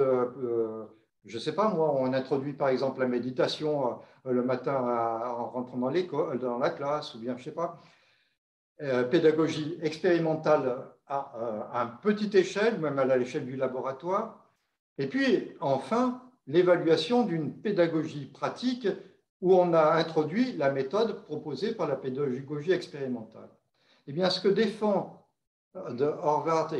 Je ne sais pas, moi, on introduit par exemple la méditation le matin en rentrant dans l'école, dans la classe, ou bien, je ne sais pas. Pédagogie expérimentale à petite échelle, même à l'échelle du laboratoire. Et puis, enfin, l'évaluation d'une pédagogie pratique où on a introduit la méthode proposée par la pédagogie expérimentale. Eh bien, ce que défend de Horvath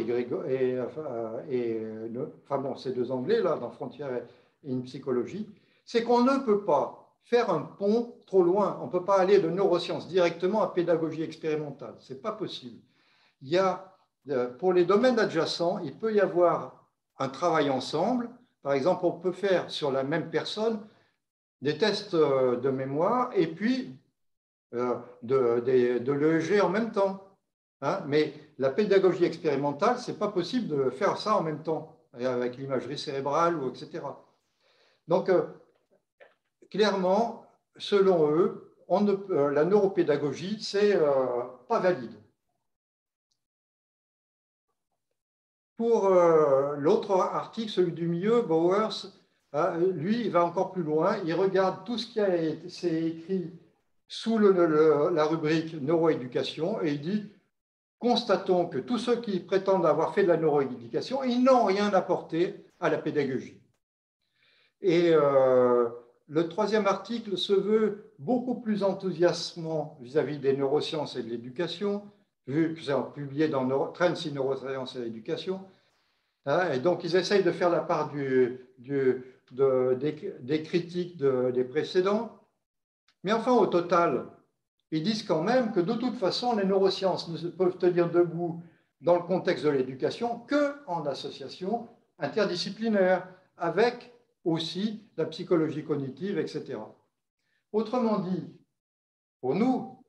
enfin bon, ces 2 Anglais, là, dans Frontières et une psychologie, c'est qu'on ne peut pas faire un pont trop loin. On ne peut pas aller de neurosciences directement à pédagogie expérimentale. Ce n'est pas possible. Il y a, pour les domaines adjacents, il peut y avoir un travail ensemble. Par exemple, on peut faire sur la même personne des tests de mémoire et puis de l'EEG en même temps. Hein, mais la pédagogie expérimentale, ce n'est pas possible de faire ça en même temps, avec l'imagerie cérébrale, ou etc. Donc, clairement, selon eux, la neuropédagogie, c'est pas valide. Pour l'autre article, celui du milieu, Bowers, lui, il va encore plus loin. Il regarde tout ce qui a été écrit sous la rubrique neuroéducation et il dit constatons que tous ceux qui prétendent avoir fait de la neuroéducation, ils n'ont rien apporté à la pédagogie. Et le 3e article se veut beaucoup plus enthousiasmant vis-à-vis des neurosciences et de l'éducation, vu que c'est publié dans Trends in Neurosciences et l'éducation. Hein, et donc, ils essayent de faire la part des critiques des précédents. Mais enfin, au total, ils disent quand même que de toute façon, les neurosciences ne peuvent tenir debout dans le contexte de l'éducation qu'en association interdisciplinaire, avec aussi la psychologie cognitive, etc. Autrement dit, pour nous,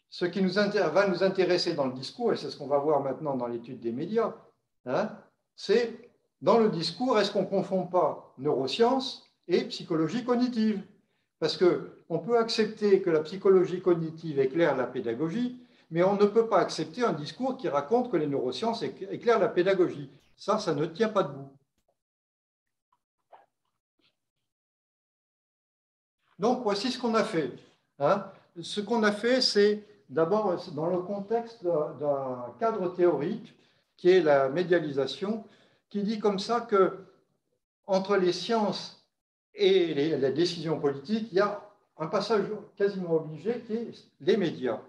ce qui va nous intéresser dans le discours, et c'est ce qu'on va voir maintenant dans l'étude des médias, hein, c'est dans le discours, est-ce qu'on ne confond pas neurosciences et psychologie cognitive? Parce qu'on peut accepter que la psychologie cognitive éclaire la pédagogie, mais on ne peut pas accepter un discours qui raconte que les neurosciences éclairent la pédagogie. Ça ne tient pas debout. Donc, voici ce qu'on a fait. Hein. Ce qu'on a fait, c'est d'abord dans le contexte d'un cadre théorique qui est la médialisation, qui dit comme ça que entre les sciences et les décisions politiques, il y a un passage quasiment obligé qui est les médias.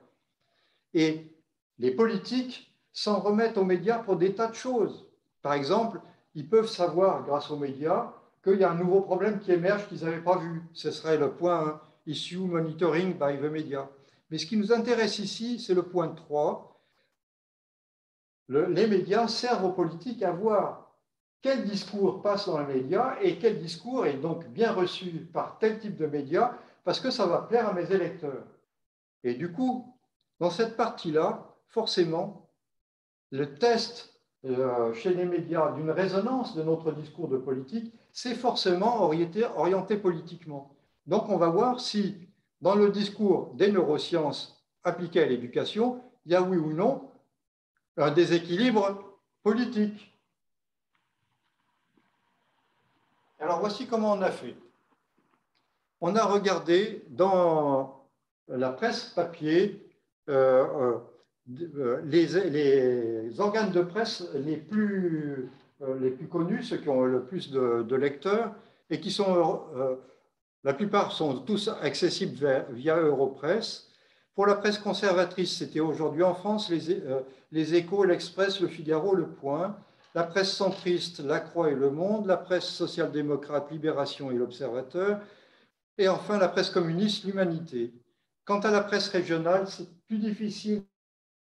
Et les politiques s'en remettent aux médias pour des tas de choses. Par exemple, ils peuvent savoir, grâce aux médias, qu'il y a un nouveau problème qui émerge qu'ils n'avaient pas vu. Ce serait le point Issue Monitoring by the Media. Mais ce qui nous intéresse ici, c'est le point 3. Les médias servent aux politiques à voir quel discours passe dans les médias et quel discours est donc bien reçu par tel type de médias parce que ça va plaire à mes électeurs. Et du coup, dans cette partie-là, forcément, le test chez les médias d'une résonance de notre discours de politique, c'est forcément orienté politiquement. Donc, on va voir si, dans le discours des neurosciences appliquées à l'éducation, il y a oui ou non un déséquilibre politique. Alors, voici comment on a fait. On a regardé dans la presse papier les organes de presse les plus connus, ceux qui ont le plus de lecteurs, et qui sont, la plupart sont tous accessibles via Europresse. Pour la presse conservatrice, c'était aujourd'hui en France les Échos, l'Express, le Figaro, le Point. La presse centriste, La Croix et Le Monde. La presse social-démocrate, Libération et l'Observateur. Et enfin, la presse communiste, l'Humanité. Quant à la presse régionale, c'est plus difficile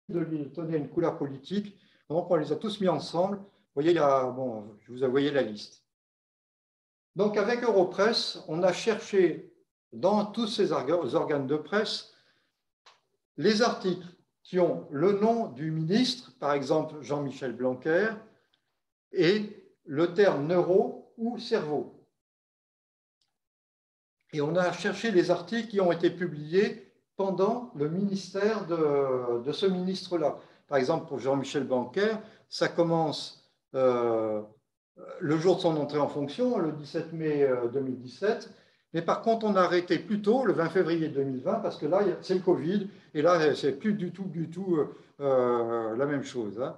de lui donner une couleur politique. Donc, on les a tous mis ensemble. Vous voyez, je vous ai envoyé la liste. Donc, avec Europresse, on a cherché dans tous ces organes de presse les articles qui ont le nom du ministre, par exemple Jean-Michel Blanquer, et le terme neuro ou cerveau. Et on a cherché les articles qui ont été publiés pendant le ministère de ce ministre-là. Par exemple, pour Jean-Michel Blanquer, ça commence le jour de son entrée en fonction, le 17 mai 2017. Mais par contre, on a arrêté plus tôt, le 20 février 2020, parce que là, c'est le Covid, et là, c'est plus du tout la même chose. Hein.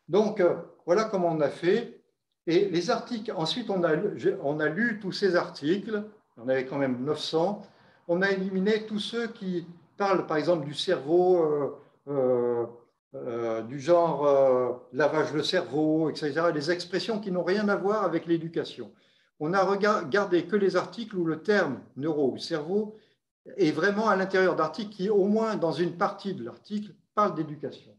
Donc, voilà comment on a fait. Et les articles, ensuite, on a lu tous ces articles. On avait quand même 900. On a éliminé tous ceux qui parlent, par exemple, du cerveau, du genre lavage de cerveau, etc. Les expressions qui n'ont rien à voir avec l'éducation. On a regardé que les articles où le terme neuro ou cerveau est vraiment à l'intérieur d'articles qui, au moins dans une partie de l'article, parlent d'éducation.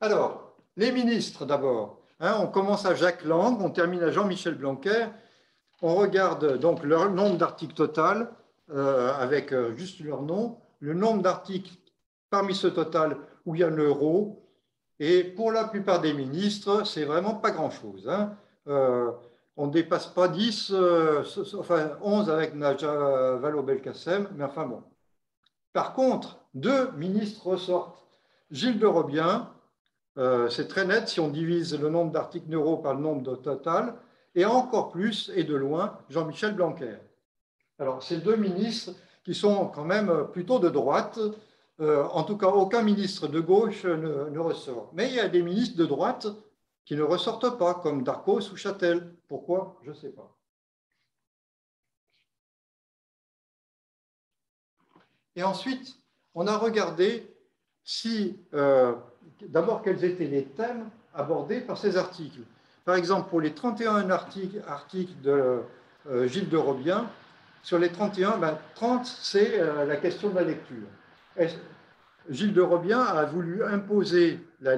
Alors, les ministres d'abord. Hein, on commence à Jacques Lang, on termine à Jean-Michel Blanquer. On regarde donc leur nombre d'articles total avec juste leur nom, le nombre d'articles parmi ce total où il y a l'euro. Et pour la plupart des ministres, c'est vraiment pas grand-chose. Hein. On ne dépasse pas 10, enfin 11 avec Najat Vallaud-Belkacem, mais enfin bon. Par contre, 2 ministres ressortent. Gilles de Robien, c'est très net si on divise le nombre d'articles neuro par le nombre de total, et encore plus, et de loin, Jean-Michel Blanquer. Alors, ces 2 ministres qui sont quand même plutôt de droite, en tout cas, aucun ministre de gauche ne ressort. Mais il y a des ministres de droite qui ne ressortent pas, comme Darcos ou Châtel. Pourquoi? Je ne sais pas. Et ensuite, on a regardé si, d'abord, quels étaient les thèmes abordés par ces articles. Par exemple, pour les 31 articles de Gilles de Robien, sur les 31, 30, c'est la question de la lecture. Gilles de Robien a voulu imposer la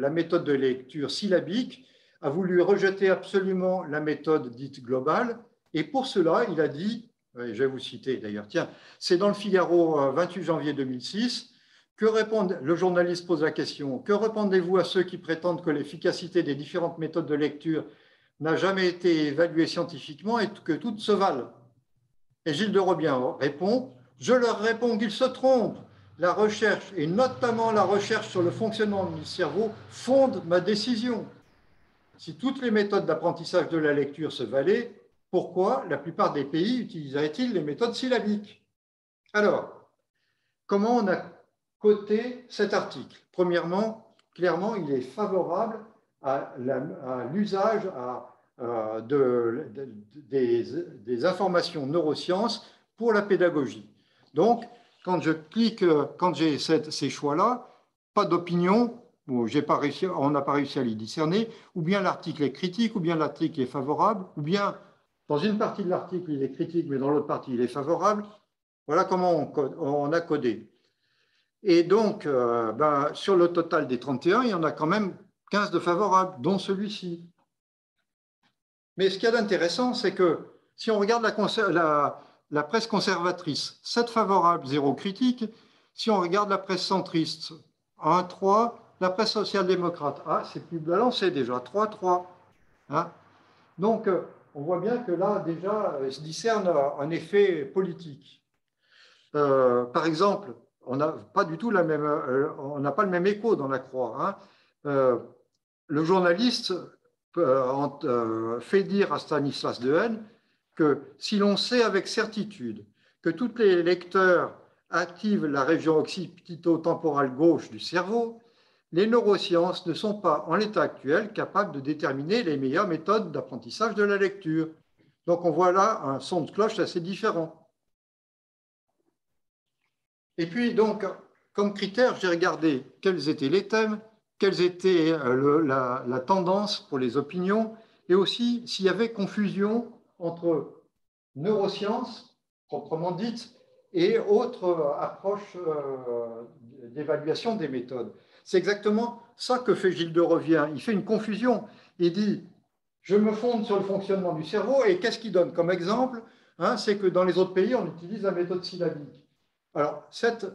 méthode de lecture syllabique, a voulu rejeter absolument la méthode dite globale, et pour cela, il a dit, je vais vous citer d'ailleurs, tiens, c'est dans le Figaro 28 janvier 2006, le journaliste pose la question, que répondez-vous à ceux qui prétendent que l'efficacité des différentes méthodes de lecture n'a jamais été évaluée scientifiquement et que toutes se valent? Et Gilles de Robien répond, je leur réponds qu'ils se trompent. La recherche, et notamment la recherche sur le fonctionnement du cerveau, fonde ma décision. Si toutes les méthodes d'apprentissage de la lecture se valaient, pourquoi la plupart des pays utiliseraient-ils les méthodes syllabiques? Alors, comment on a coté cet article? Premièrement, clairement, il est favorable à l'usage des informations neurosciences pour la pédagogie. Donc, quand je clique, quand j'ai ces choix-là, pas d'opinion, où on n'a pas réussi à les discerner, ou bien l'article est critique, ou bien l'article est favorable, ou bien dans une partie de l'article il est critique, mais dans l'autre partie il est favorable. Voilà comment on a codé. Et donc, sur le total des 31, il y en a quand même 15 de favorables, dont celui-ci. Mais ce qu'il y a d'intéressant, c'est que si on regarde la presse conservatrice, 7 favorables, 0 critique. Si on regarde la presse centriste, 1, 3. La presse social-démocrate, c'est plus balancé déjà, 3, 3. Hein. Donc, on voit bien que là, déjà, se discerne un effet politique. Par exemple, on n'a pas du tout on n'a pas le même écho dans la Croix. Hein. Le journaliste fait dire à Stanislas Dehaene que si l'on sait avec certitude que tous les lecteurs activent la région occipito-temporale gauche du cerveau, les neurosciences ne sont pas, en l'état actuel, capables de déterminer les meilleures méthodes d'apprentissage de la lecture. Donc on voit là un son de cloche assez différent. Et puis donc, comme critère, j'ai regardé quels étaient les thèmes, quelle était la tendance pour les opinions, et aussi s'il y avait confusion entre neurosciences, proprement dites, et autres approches d'évaluation des méthodes. C'est exactement ça que fait Gilles de Rovien. Il fait une confusion. Il dit, je me fonde sur le fonctionnement du cerveau, et qu'est-ce qu'il donne comme exemple? C'est que dans les autres pays, on utilise la méthode syllabique. Alors, cet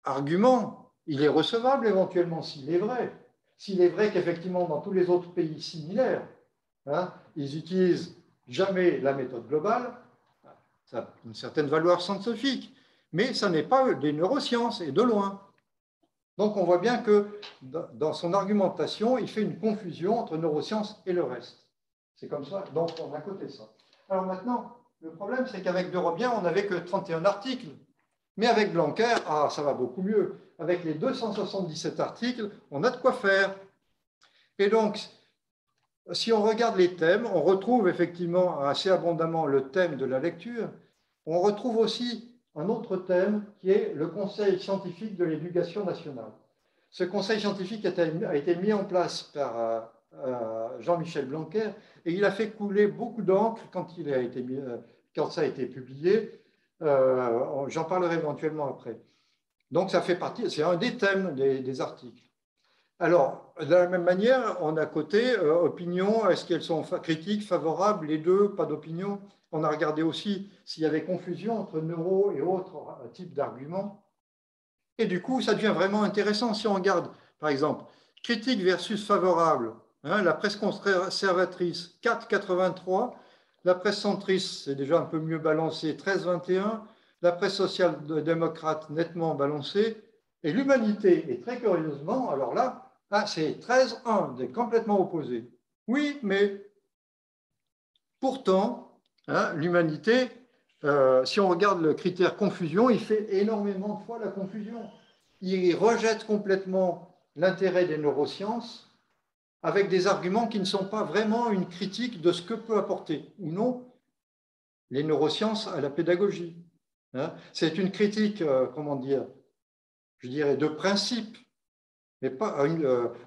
argument, il est recevable éventuellement s'il est vrai. S'il est vrai qu'effectivement, dans tous les autres pays similaires, ils n'utilisent jamais la méthode globale, ça a une certaine valeur scientifique, mais ça n'est pas des neurosciences, et de loin. Donc on voit bien que dans son argumentation, il fait une confusion entre neurosciences et le reste. C'est comme ça, donc on a coté ça. Alors maintenant, le problème, c'est qu'avec de Rovien, on n'avait que 31 articles. Mais avec Blanquer, ça va beaucoup mieux. Avec les 277 articles, on a de quoi faire. Et donc, si on regarde les thèmes, on retrouve effectivement assez abondamment le thème de la lecture. On retrouve aussi un autre thème qui est le Conseil scientifique de l'éducation nationale. Ce conseil scientifique a été mis en place par Jean-Michel Blanquer et il a fait couler beaucoup d'encre quand ça a été publié. J'en parlerai éventuellement après. Donc ça fait partie, c'est un des thèmes des articles. Alors, de la même manière, on a coté opinion, est-ce qu'elles sont critiques, favorables, les deux, pas d'opinion. On a regardé aussi s'il y avait confusion entre neuro et autres types d'arguments. Et du coup, ça devient vraiment intéressant. Si on regarde, par exemple, critique versus favorable, la presse conservatrice, 4,83, la presse centriste, c'est déjà un peu mieux balancé, 13,21, la presse social-démocrate, nettement balancée, et l'humanité, et très curieusement, alors là, c'est 13,1, complètement opposé. Oui, mais pourtant, l'humanité, si on regarde le critère confusion, il fait énormément de fois la confusion. Il rejette complètement l'intérêt des neurosciences avec des arguments qui ne sont pas vraiment une critique de ce que peut apporter ou non les neurosciences à la pédagogie. C'est une critique, comment dire, je dirais, de principe, mais pas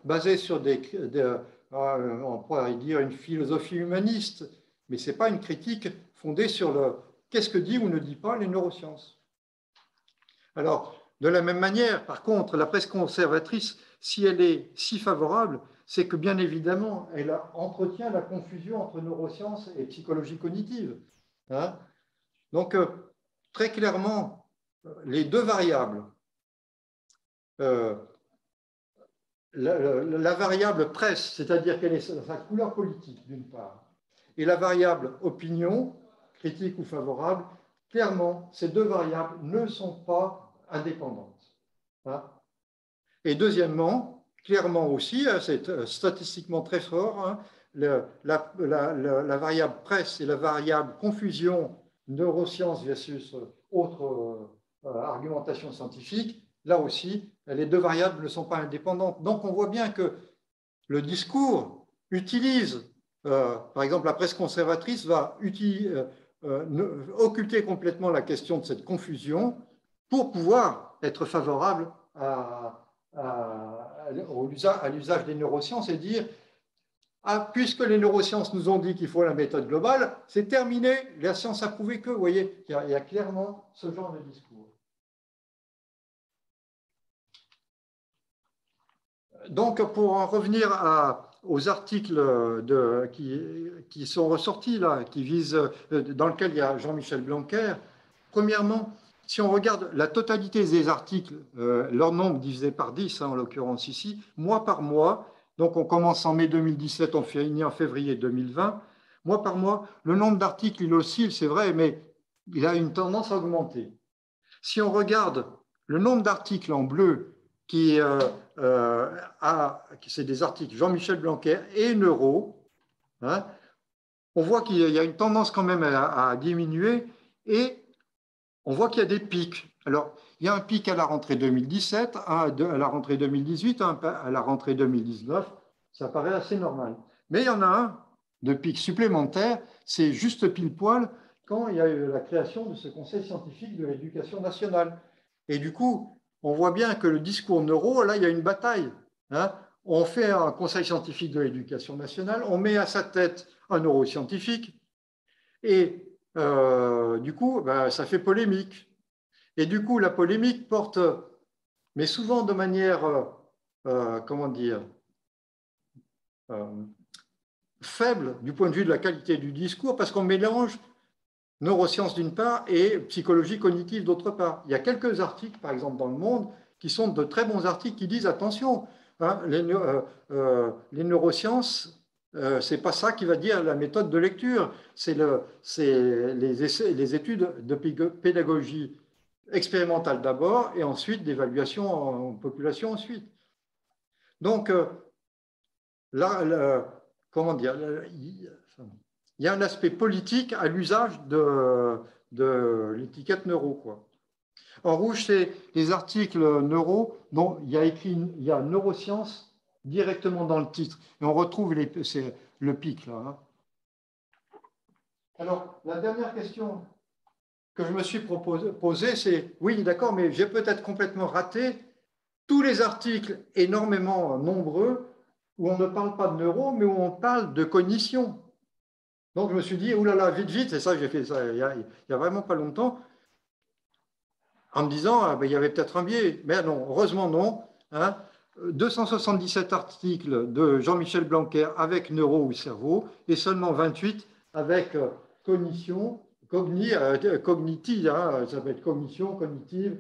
basée sur on pourrait dire une philosophie humaniste, mais ce n'est pas une critique fondée sur qu'est-ce que dit ou ne dit pas les neurosciences. Alors, de la même manière, par contre, la presse conservatrice, si elle est si favorable, c'est que bien évidemment, elle entretient la confusion entre neurosciences et psychologie cognitive. Donc, très clairement, les deux variables, la variable presse, c'est-à-dire quelle est sa couleur politique, d'une part, et la variable opinion, critique ou favorable, clairement, ces deux variables ne sont pas indépendantes. Et deuxièmement, clairement aussi, c'est statistiquement très fort, la variable presse et la variable confusion neurosciences versus autre argumentation scientifique, là aussi, les deux variables ne sont pas indépendantes. Donc on voit bien que le discours utilise, par exemple, la presse conservatrice va occulter complètement la question de cette confusion pour pouvoir être favorable à à l'usage des neurosciences et dire ah, puisque les neurosciences nous ont dit qu'il faut la méthode globale, c'est terminé, la science a prouvé que, vous voyez, il y a clairement ce genre de discours. Donc, pour en revenir aux articles qui sont ressortis, là, dans lesquels il y a Jean-Michel Blanquer, premièrement, si on regarde la totalité des articles, leur nombre divisé par 10, hein, en l'occurrence ici, mois par mois, donc on commence en mai 2017, on finit en février 2020, mois par mois, le nombre d'articles, il oscille, c'est vrai, mais il a une tendance à augmenter. Si on regarde le nombre d'articles en bleu, c'est des articles Jean-Michel Blanquer et Neuro, hein, on voit qu'il y a une tendance quand même à diminuer et on voit qu'il y a des pics. Alors, il y a un pic à la rentrée 2017, à la rentrée 2018, à la rentrée 2019. Ça paraît assez normal. Mais il y en a un de pic supplémentaire, c'est juste pile poil quand il y a eu la création de ce Conseil scientifique de l'éducation nationale. Et du coup, on voit bien que le discours neuro, là, il y a une bataille. Hein. On fait un Conseil scientifique de l'éducation nationale, on met à sa tête un neuroscientifique, et du coup, ça fait polémique. Et du coup, la polémique porte, mais souvent de manière, comment dire, faible du point de vue de la qualité du discours, parce qu'on mélange neurosciences d'une part et psychologie cognitive d'autre part. Il y a quelques articles, par exemple, dans le Monde, qui sont de très bons articles qui disent, attention, hein, les neurosciences, c'est pas ça qui va dire la méthode de lecture, c'est les études de pédagogie expérimentale d'abord et ensuite d'évaluation en population ensuite. Donc, comment dire, il y a un aspect politique à l'usage de l'étiquette neuro, quoi. En rouge, c'est les articles neuro dont il y a neurosciences directement dans le titre. Et on retrouve le pic, là. Hein. Alors, la dernière question que je me suis posée, c'est, oui, d'accord, mais j'ai peut-être complètement raté tous les articles énormément nombreux où on ne parle pas de neuro, mais où on parle de cognition. Donc, je me suis dit, oulala, vite, vite, et ça, j'ai fait ça il y a vraiment pas longtemps, en me disant, ah, ben, il y avait peut-être un biais. Mais non, heureusement non. Hein. 277 articles de Jean-Michel Blanquer avec neuro ou cerveau, et seulement 28 avec cognition, cognitive, hein, ça peut être cognition, cognitive.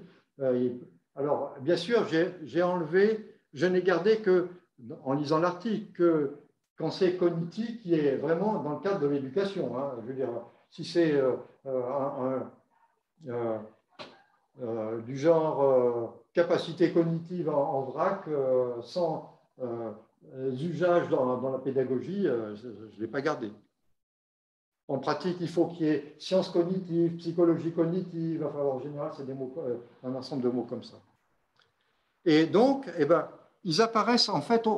Alors, bien sûr, j'ai enlevé, je n'ai gardé que, en lisant l'article, que quand c'est cognitif, qui est vraiment dans le cadre de l'éducation. Hein, je veux dire, si c'est du genre capacité cognitive en vrac, sans usage dans la pédagogie, je ne l'ai pas gardé. En pratique, il faut qu'il y ait sciences cognitives, psychologie cognitive, enfin, en général, c'est un ensemble de mots comme ça. Et donc, eh ben, ils apparaissent en fait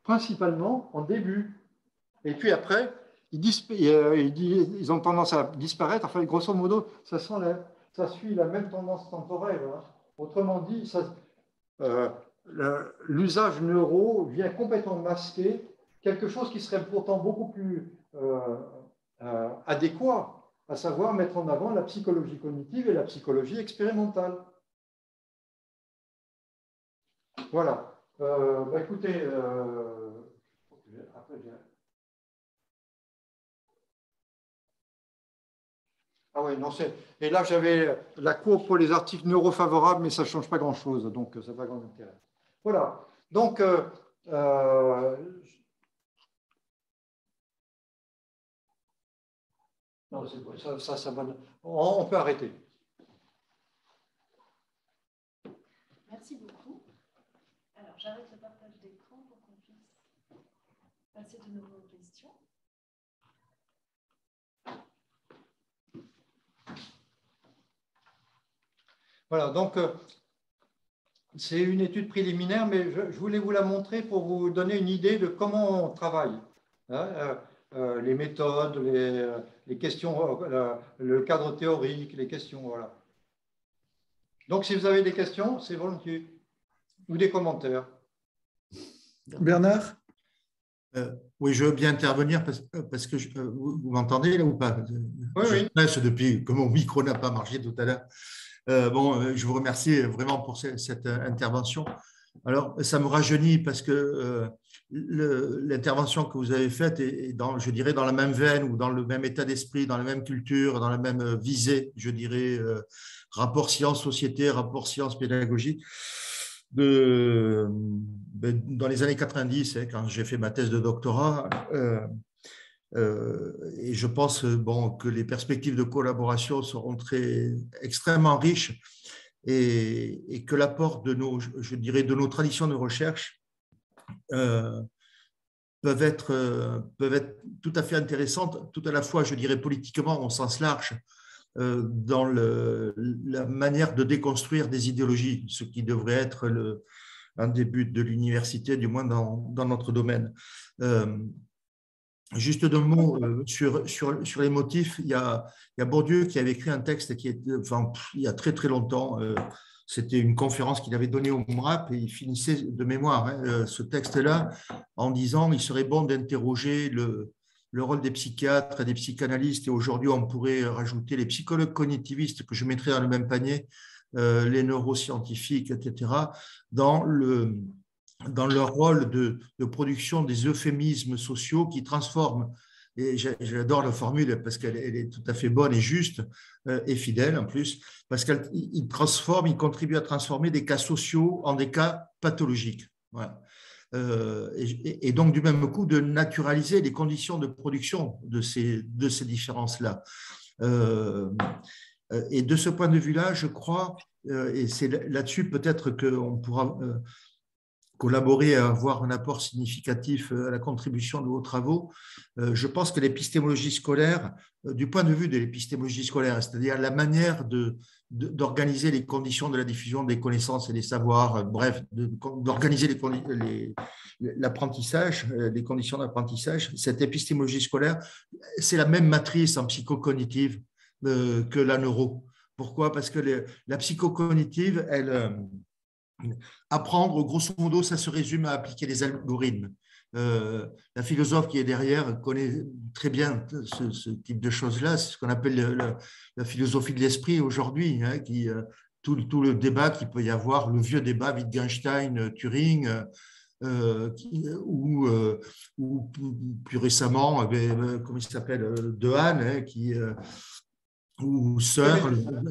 principalement en début. Et puis après, ils ont tendance à disparaître. Enfin, grosso modo, ça suit la même tendance temporelle. Hein. Autrement dit, l'usage neuro vient complètement masquer quelque chose qui serait pourtant beaucoup plus adéquat, à savoir mettre en avant la psychologie cognitive et la psychologie expérimentale. Voilà. Écoutez, après, ah oui, non, et là, j'avais la courbe pour les articles neurofavorables, mais ça ne change pas grand-chose, donc ça n'a pas grand intérêt. Voilà. Donc, non, ça va. On peut arrêter. Merci beaucoup. Alors, j'arrête le partage d'écran pour qu'on puisse passer de nouveau aux questions. Voilà, donc c'est une étude préliminaire, mais je voulais vous la montrer pour vous donner une idée de comment on travaille. Hein, les méthodes, les questions, le cadre théorique, les questions, voilà. Donc, si vous avez des questions, c'est volontiers. Ou des commentaires. Bernard? Oui, je veux bien intervenir parce que vous m'entendez là ou pas? Oui, Je oui. stresse depuis que mon micro n'a pas marché tout à l'heure. Je vous remercie vraiment pour cette intervention. Alors, ça me rajeunit parce que l'intervention que vous avez faite est dans, je dirais, dans la même veine ou dans le même état d'esprit, dans la même culture, dans la même visée, je dirais, rapport science-société, rapport science-pédagogie. Dans les années 90, quand j'ai fait ma thèse de doctorat, et je pense que les perspectives de collaboration seront extrêmement riches et que l'apport de je dirais, de nos traditions de recherche peuvent être tout à fait intéressantes, tout à la fois, je dirais, politiquement au sens large, dans la manière de déconstruire des idéologies, ce qui devrait être un des buts de l'université, du moins dans notre domaine. Juste deux mots sur les motifs. Il y a Bourdieu qui avait écrit un texte il y a très très longtemps. C'était une conférence qu'il avait donnée au MRAP et il finissait de mémoire ce texte-là en disant qu'il serait bon d'interroger le rôle des psychiatres et des psychanalystes. Et aujourd'hui, on pourrait rajouter les psychologues cognitivistes que je mettrais dans le même panier, les neuroscientifiques, etc., dans leur rôle de production des euphémismes sociaux qui transforment, et j'adore la formule parce qu'elle est tout à fait bonne et juste et fidèle en plus, parce qu'il transforme, il contribue à transformer des cas sociaux en des cas pathologiques. Voilà. Et donc, du même coup, de naturaliser les conditions de production de ces différences-là. Et de ce point de vue-là, je crois, et c'est là-dessus peut-être qu'on pourra collaborer et avoir un apport significatif à la contribution de vos travaux. Je pense que l'épistémologie scolaire, du point de vue de l'épistémologie scolaire, c'est-à-dire la manière d'organiser les conditions de la diffusion des connaissances et des savoirs, bref, d'organiser l'apprentissage, les conditions d'apprentissage, cette épistémologie scolaire, c'est la même matrice en psychocognitive que la neuro. Pourquoi? Parce que la psychocognitive, apprendre, grosso modo, ça se résume à appliquer les algorithmes. La philosophe qui est derrière connaît très bien ce type de choses-là. C'est ce qu'on appelle la philosophie de l'esprit aujourd'hui, hein, tout le débat qu'il peut y avoir, le vieux débat Wittgenstein-Turing, ou plus récemment, comment il s'appelle, Dehaene, hein, ou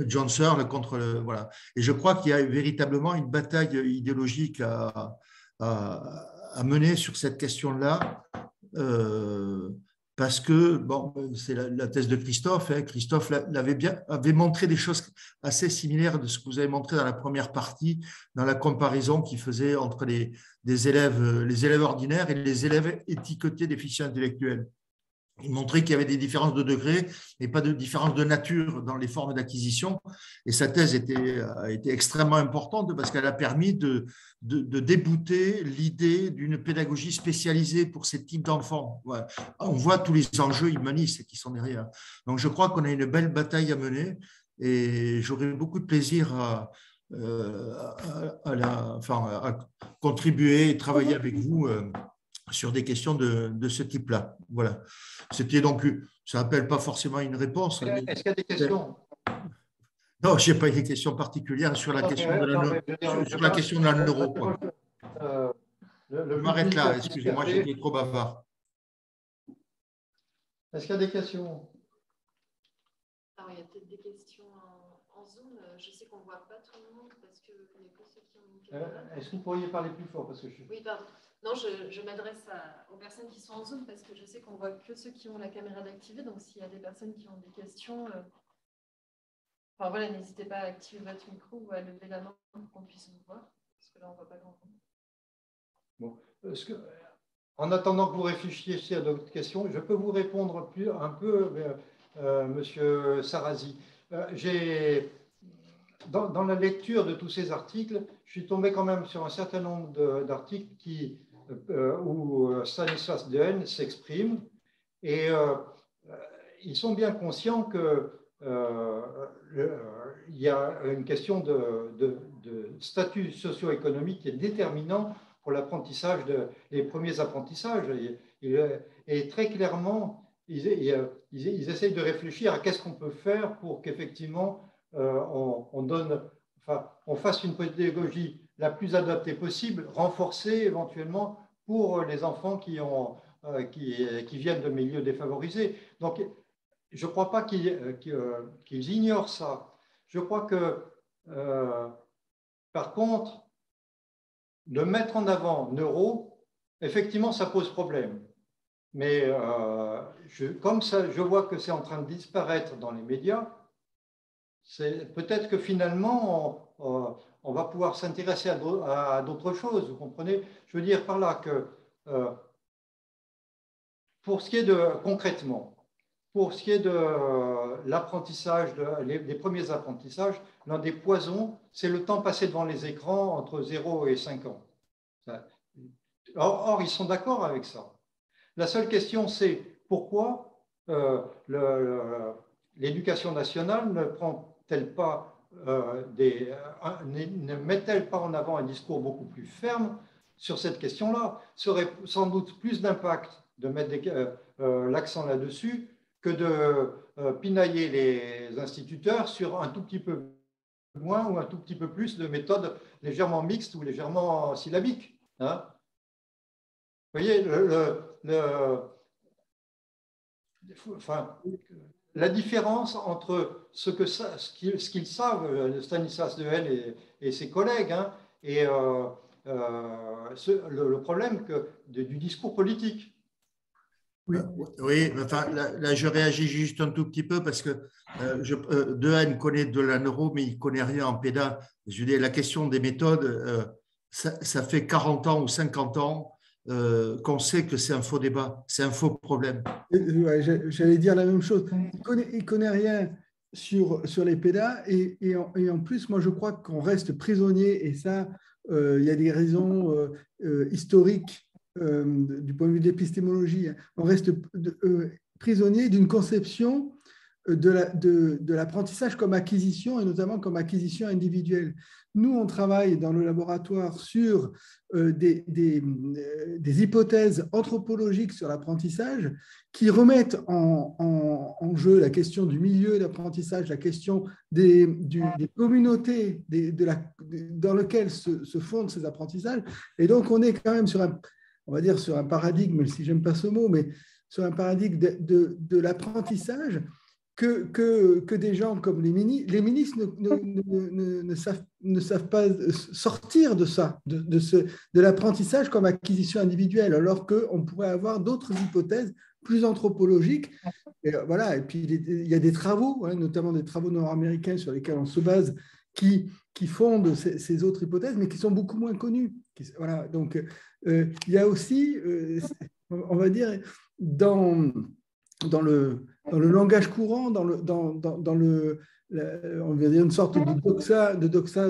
John Searle contre voilà. Et je crois qu'il y a véritablement une bataille idéologique à mener sur cette question-là, parce que, c'est la thèse de Christophe. Hein, Christophe avait montré des choses assez similaires de ce que vous avez montré dans la première partie, dans la comparaison qu'il faisait entre les élèves ordinaires et les élèves étiquetés déficients intellectuels. Il montrait qu'il y avait des différences de degré et pas de différence de nature dans les formes d'acquisition. Et sa thèse a été extrêmement importante parce qu'elle a permis de débouter l'idée d'une pédagogie spécialisée pour ces types d'enfants. Voilà. On voit tous les enjeux humanistes qui sont derrière. Donc, je crois qu'on a une belle bataille à mener et j'aurai beaucoup de plaisir à contribuer et travailler avec vous sur des questions de ce type-là. Voilà. C'était donc, ça n'appelle pas forcément une réponse. Est-ce qu'il y a des questions? Non, je n'ai pas des questions particulières sur la question de la neuro. Je m'arrête là, excusez-moi, j'ai été trop bavard. Est-ce qu'il y a des questions? Alors, il y a peut-être des questions en Zoom. Je sais qu'on ne voit pas tout le monde parce qu'il n'y a que ceux qui ont une caméra. Est-ce que vous pourriez parler plus fort parce que Oui, pardon. Non, je m'adresse aux personnes qui sont en Zoom parce que je sais qu'on ne voit que ceux qui ont la caméra d'activer. Donc, s'il y a des personnes qui ont des questions, n'hésitez pas à activer votre micro ou à lever la main pour qu'on puisse vous voir. Parce que là, on ne voit pas grand monde. Bon, en attendant que vous réfléchissiez à d'autres questions, je peux vous répondre un peu, Monsieur Sarrazy. Dans la lecture de tous ces articles, je suis tombé quand même sur un certain nombre d'articles où Stanislas Dehaene s'exprime et ils sont bien conscients qu'il y a une question de statut socio-économique qui est déterminant pour l'apprentissage, les premiers apprentissages. Et très clairement, ils essayent de réfléchir à qu'est-ce qu'on peut faire pour qu'effectivement on fasse une pédagogie la plus adaptée possible, renforcée éventuellement pour les enfants qui viennent de milieux défavorisés. Donc, je ne crois pas qu'ils ignorent ça. Je crois que, par contre, de mettre en avant neuro, effectivement, ça pose problème. Mais comme ça, je vois que c'est en train de disparaître dans les médias, peut-être que finalement, on va pouvoir s'intéresser à d'autres choses, vous comprenez? Je veux dire par là que, pour ce qui est concrètement, pour ce qui est de l'apprentissage, des premiers apprentissages, l'un des poisons, c'est le temps passé devant les écrans entre 0 et 5 ans. Or ils sont d'accord avec ça. La seule question, c'est pourquoi l'éducation nationale ne prend-elle pas ne met-elle pas en avant un discours beaucoup plus ferme sur cette question-là? Ça aurait sans doute plus d'impact de mettre l'accent là-dessus que de pinailler les instituteurs sur un tout petit peu moins ou un tout petit peu plus de méthodes légèrement mixtes ou légèrement syllabiques. Hein? Vous voyez, la différence entre ce qu'ils savent, Stanislas Dehaene et ses collègues, hein, et le problème du discours politique. Oui, enfin, là, je réagis juste un tout petit peu parce que Dehaene connaît de la neuro, mais il ne connaît rien en péda. Je veux dire, la question des méthodes, ça fait 40 ans ou 50 ans qu'on sait que c'est un faux débat, c'est un faux problème. Ouais, j'allais dire la même chose. Il ne connaît rien sur les pédas et en plus, moi, je crois qu'on reste prisonnier et ça, il y a des raisons historiques du point de vue de l'épistémologie. On reste prisonnier d'une conception de l'apprentissage comme acquisition et notamment comme acquisition individuelle. Nous, on travaille dans le laboratoire sur des hypothèses anthropologiques sur l'apprentissage qui remettent en jeu la question du milieu d'apprentissage, la question des communautés dans lesquelles se fondent ces apprentissages. Et donc, on est quand même sur un paradigme, même si j'aime pas ce mot, mais sur un paradigme de l'apprentissage que des gens comme les ministres ne savent pas sortir de ça, de l'apprentissage comme acquisition individuelle, alors qu'on pourrait avoir d'autres hypothèses plus anthropologiques. Et voilà. Et puis, il y a des travaux, hein, notamment des travaux nord-américains sur lesquels on se base, qui fondent ces autres hypothèses, mais qui sont beaucoup moins connues. Voilà. Donc, il y a aussi, on va dire, dans le langage courant, on va dire une sorte de doxa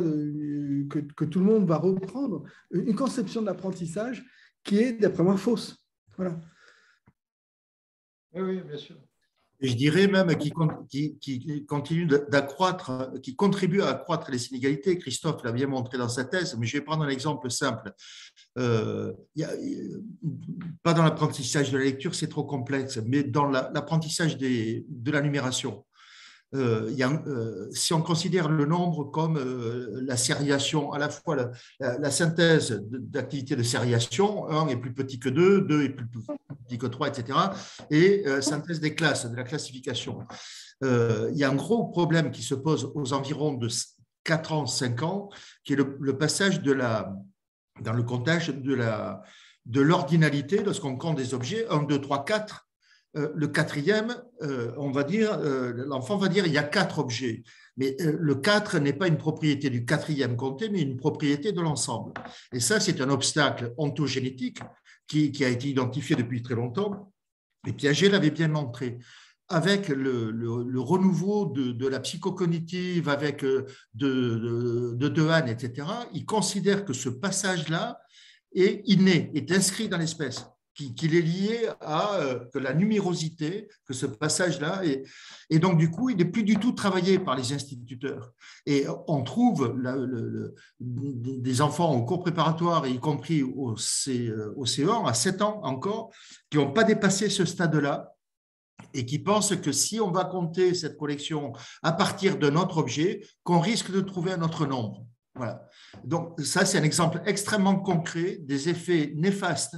que tout le monde va reprendre, une conception de l'apprentissage qui est, d'après moi, fausse. Voilà. Oui, bien sûr. Et je dirais même qui continue d'accroître, qui contribue à accroître les inégalités. Christophe l'a bien montré dans sa thèse, mais je vais prendre un exemple simple. Pas dans l'apprentissage de la lecture, c'est trop complexe, mais dans l'apprentissage de la numération. Si on considère le nombre comme la sériation, à la fois la synthèse d'activités de sériation, 1 est plus petit que 2, 2 est plus petit que 3, etc., et synthèse des classes, de la classification. Il y a un gros problème qui se pose aux environs de 4 ans, 5 ans, qui est le passage dans le comptage de l'ordinalité, lorsqu'on compte des objets, 1, 2, 3, 4, le quatrième, l'enfant va dire il y a 4 objets. Mais le 4 n'est pas une propriété du quatrième compté, mais une propriété de l'ensemble. Et ça, c'est un obstacle ontogénétique qui a été identifié depuis très longtemps. Et Piaget l'avait bien montré. Avec le renouveau de la psychocognitive, avec de Dehaene, etc., il considère que ce passage-là est inné, est inscrit dans l'espèce. qu'il est lié à que la numérosité, que ce passage-là, et donc du coup, il n'est plus du tout travaillé par les instituteurs. Et on trouve des enfants au cours préparatoire, y compris au CE1, à 7 ans encore, qui n'ont pas dépassé ce stade-là, et qui pensent que si on va compter cette collection à partir d'un autre objet, qu'on risque de trouver un autre nombre. Voilà. Donc ça, c'est un exemple extrêmement concret des effets néfastes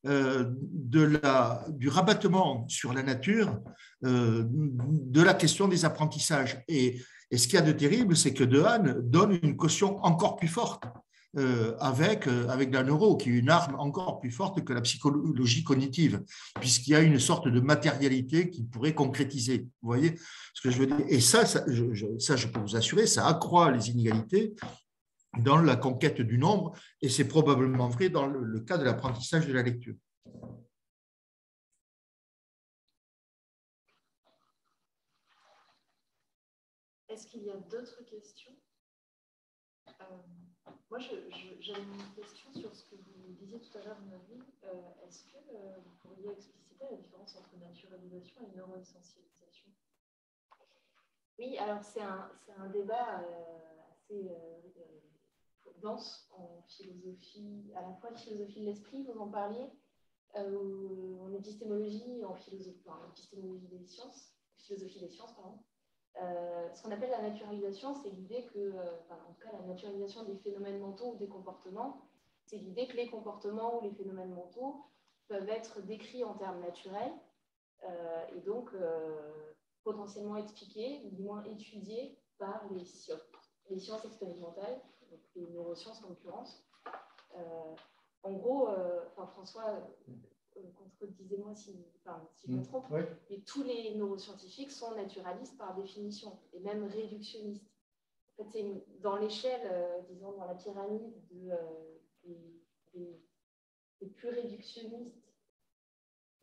du rabattement sur la nature de la question des apprentissages. Et ce qu'il y a de terrible, c'est que Dehaene donne une caution encore plus forte avec la neuro, qui est une arme encore plus forte que la psychologie cognitive, puisqu'il y a une sorte de matérialité qui pourrait concrétiser. Vous voyez ce que je veux dire? Et ça, je peux vous assurer, ça accroît les inégalités dans la conquête du nombre, et c'est probablement vrai dans le cas de l'apprentissage de la lecture. Est-ce qu'il y a d'autres questions? Moi, j'avais une question sur ce que vous disiez tout à l'heure, Marie. Est-ce que vous pourriez expliciter la différence entre naturalisation et neuroessentialisation? Oui, alors c'est un débat assez dense en philosophie, à la fois de philosophie de l'esprit, vous en parliez, en épistémologie, en épistémologie des sciences, philosophie des sciences, pardon. Ce qu'on appelle la naturalisation, c'est l'idée que, en tout cas la naturalisation des phénomènes mentaux ou des comportements, c'est l'idée que les comportements ou les phénomènes mentaux peuvent être décrits en termes naturels et donc potentiellement expliqués, ou du moins étudiés par les sciences expérimentales, donc les neurosciences en l'occurrence. En gros, François, contredisez-moi si je me trompe, oui. Mais tous les neuroscientifiques sont naturalistes par définition, et même réductionnistes. En fait, c'est dans l'échelle, disons, dans la pyramide des plus réductionnistes,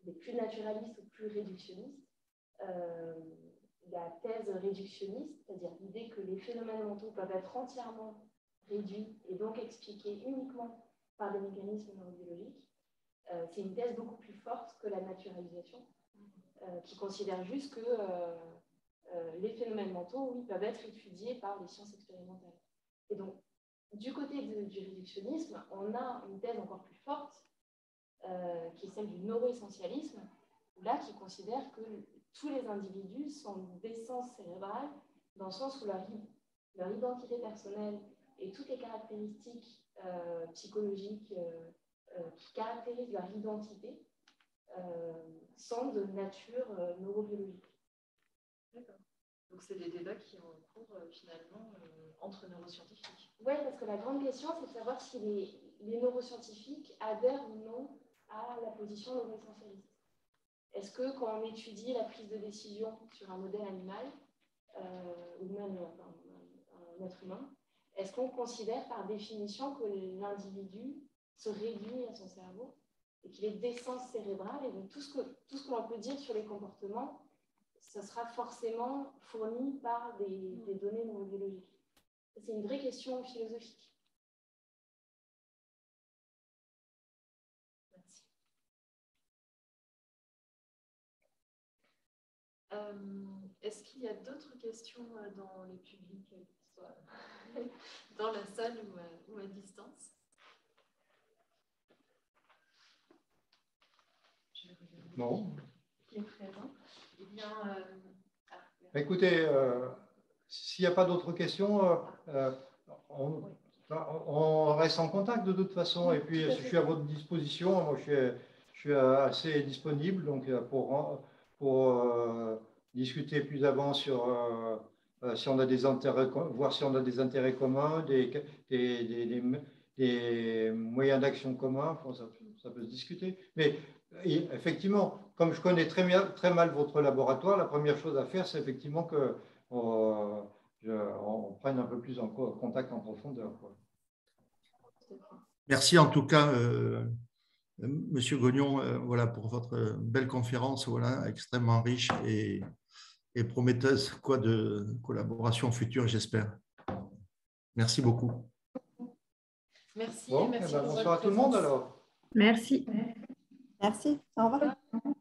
des plus naturalistes ou plus réductionnistes, la thèse réductionniste, c'est-à-dire l'idée que les phénomènes mentaux peuvent être entièrement réduits et donc expliqués uniquement par des mécanismes neurobiologiques, c'est une thèse beaucoup plus forte que la naturalisation, qui considère juste que les phénomènes mentaux, oui, peuvent être étudiés par les sciences expérimentales. Et donc, du côté du réductionnisme, on a une thèse encore plus forte, qui est celle du neuroessentialisme, là, qui considère que tous les individus sont d'essence cérébrale, dans le sens où leur identité personnelle et toutes les caractéristiques psychologiques qui caractérisent leur identité sont de nature neurobiologique. D'accord. Donc c'est des débats qui ont cours finalement entre neuroscientifiques. Oui, parce que la grande question, c'est de savoir si les neuroscientifiques adhèrent ou non à la position neuroessentialiste. Est-ce que quand on étudie la prise de décision sur un modèle animal, ou même un être humain, est-ce qu'on considère par définition que l'individu se réduit à son cerveau et qu'il est d'essence cérébrale, et donc tout ce que l'on peut dire sur les comportements, ça sera forcément fourni par des données neurobiologiques. C'est une vraie question philosophique. Merci. Est-ce qu'il y a d'autres questions dans le public, soit dans la salle ou à distance? Non. Qui est présent. Eh bien, écoutez, s'il n'y a pas d'autres questions, on reste en contact de toute façon. Et puis, je suis à votre disposition. Moi, je suis assez disponible donc, pour discuter plus avant sur si on a des intérêts, voir si on a des intérêts communs, des moyens d'action communs. Enfin, ça peut se discuter. Mais et effectivement, comme je connais très mal votre laboratoire, la première chose à faire, c'est effectivement qu'on prenne un peu plus en contact en profondeur, quoi. Merci en tout cas, Monsieur Gagnon, voilà, pour votre belle conférence, voilà, extrêmement riche et prometteuse de collaboration future, j'espère. Merci beaucoup. Merci. Bon, merci bonsoir à tout le monde alors. Merci. Merci. Au revoir. Au revoir.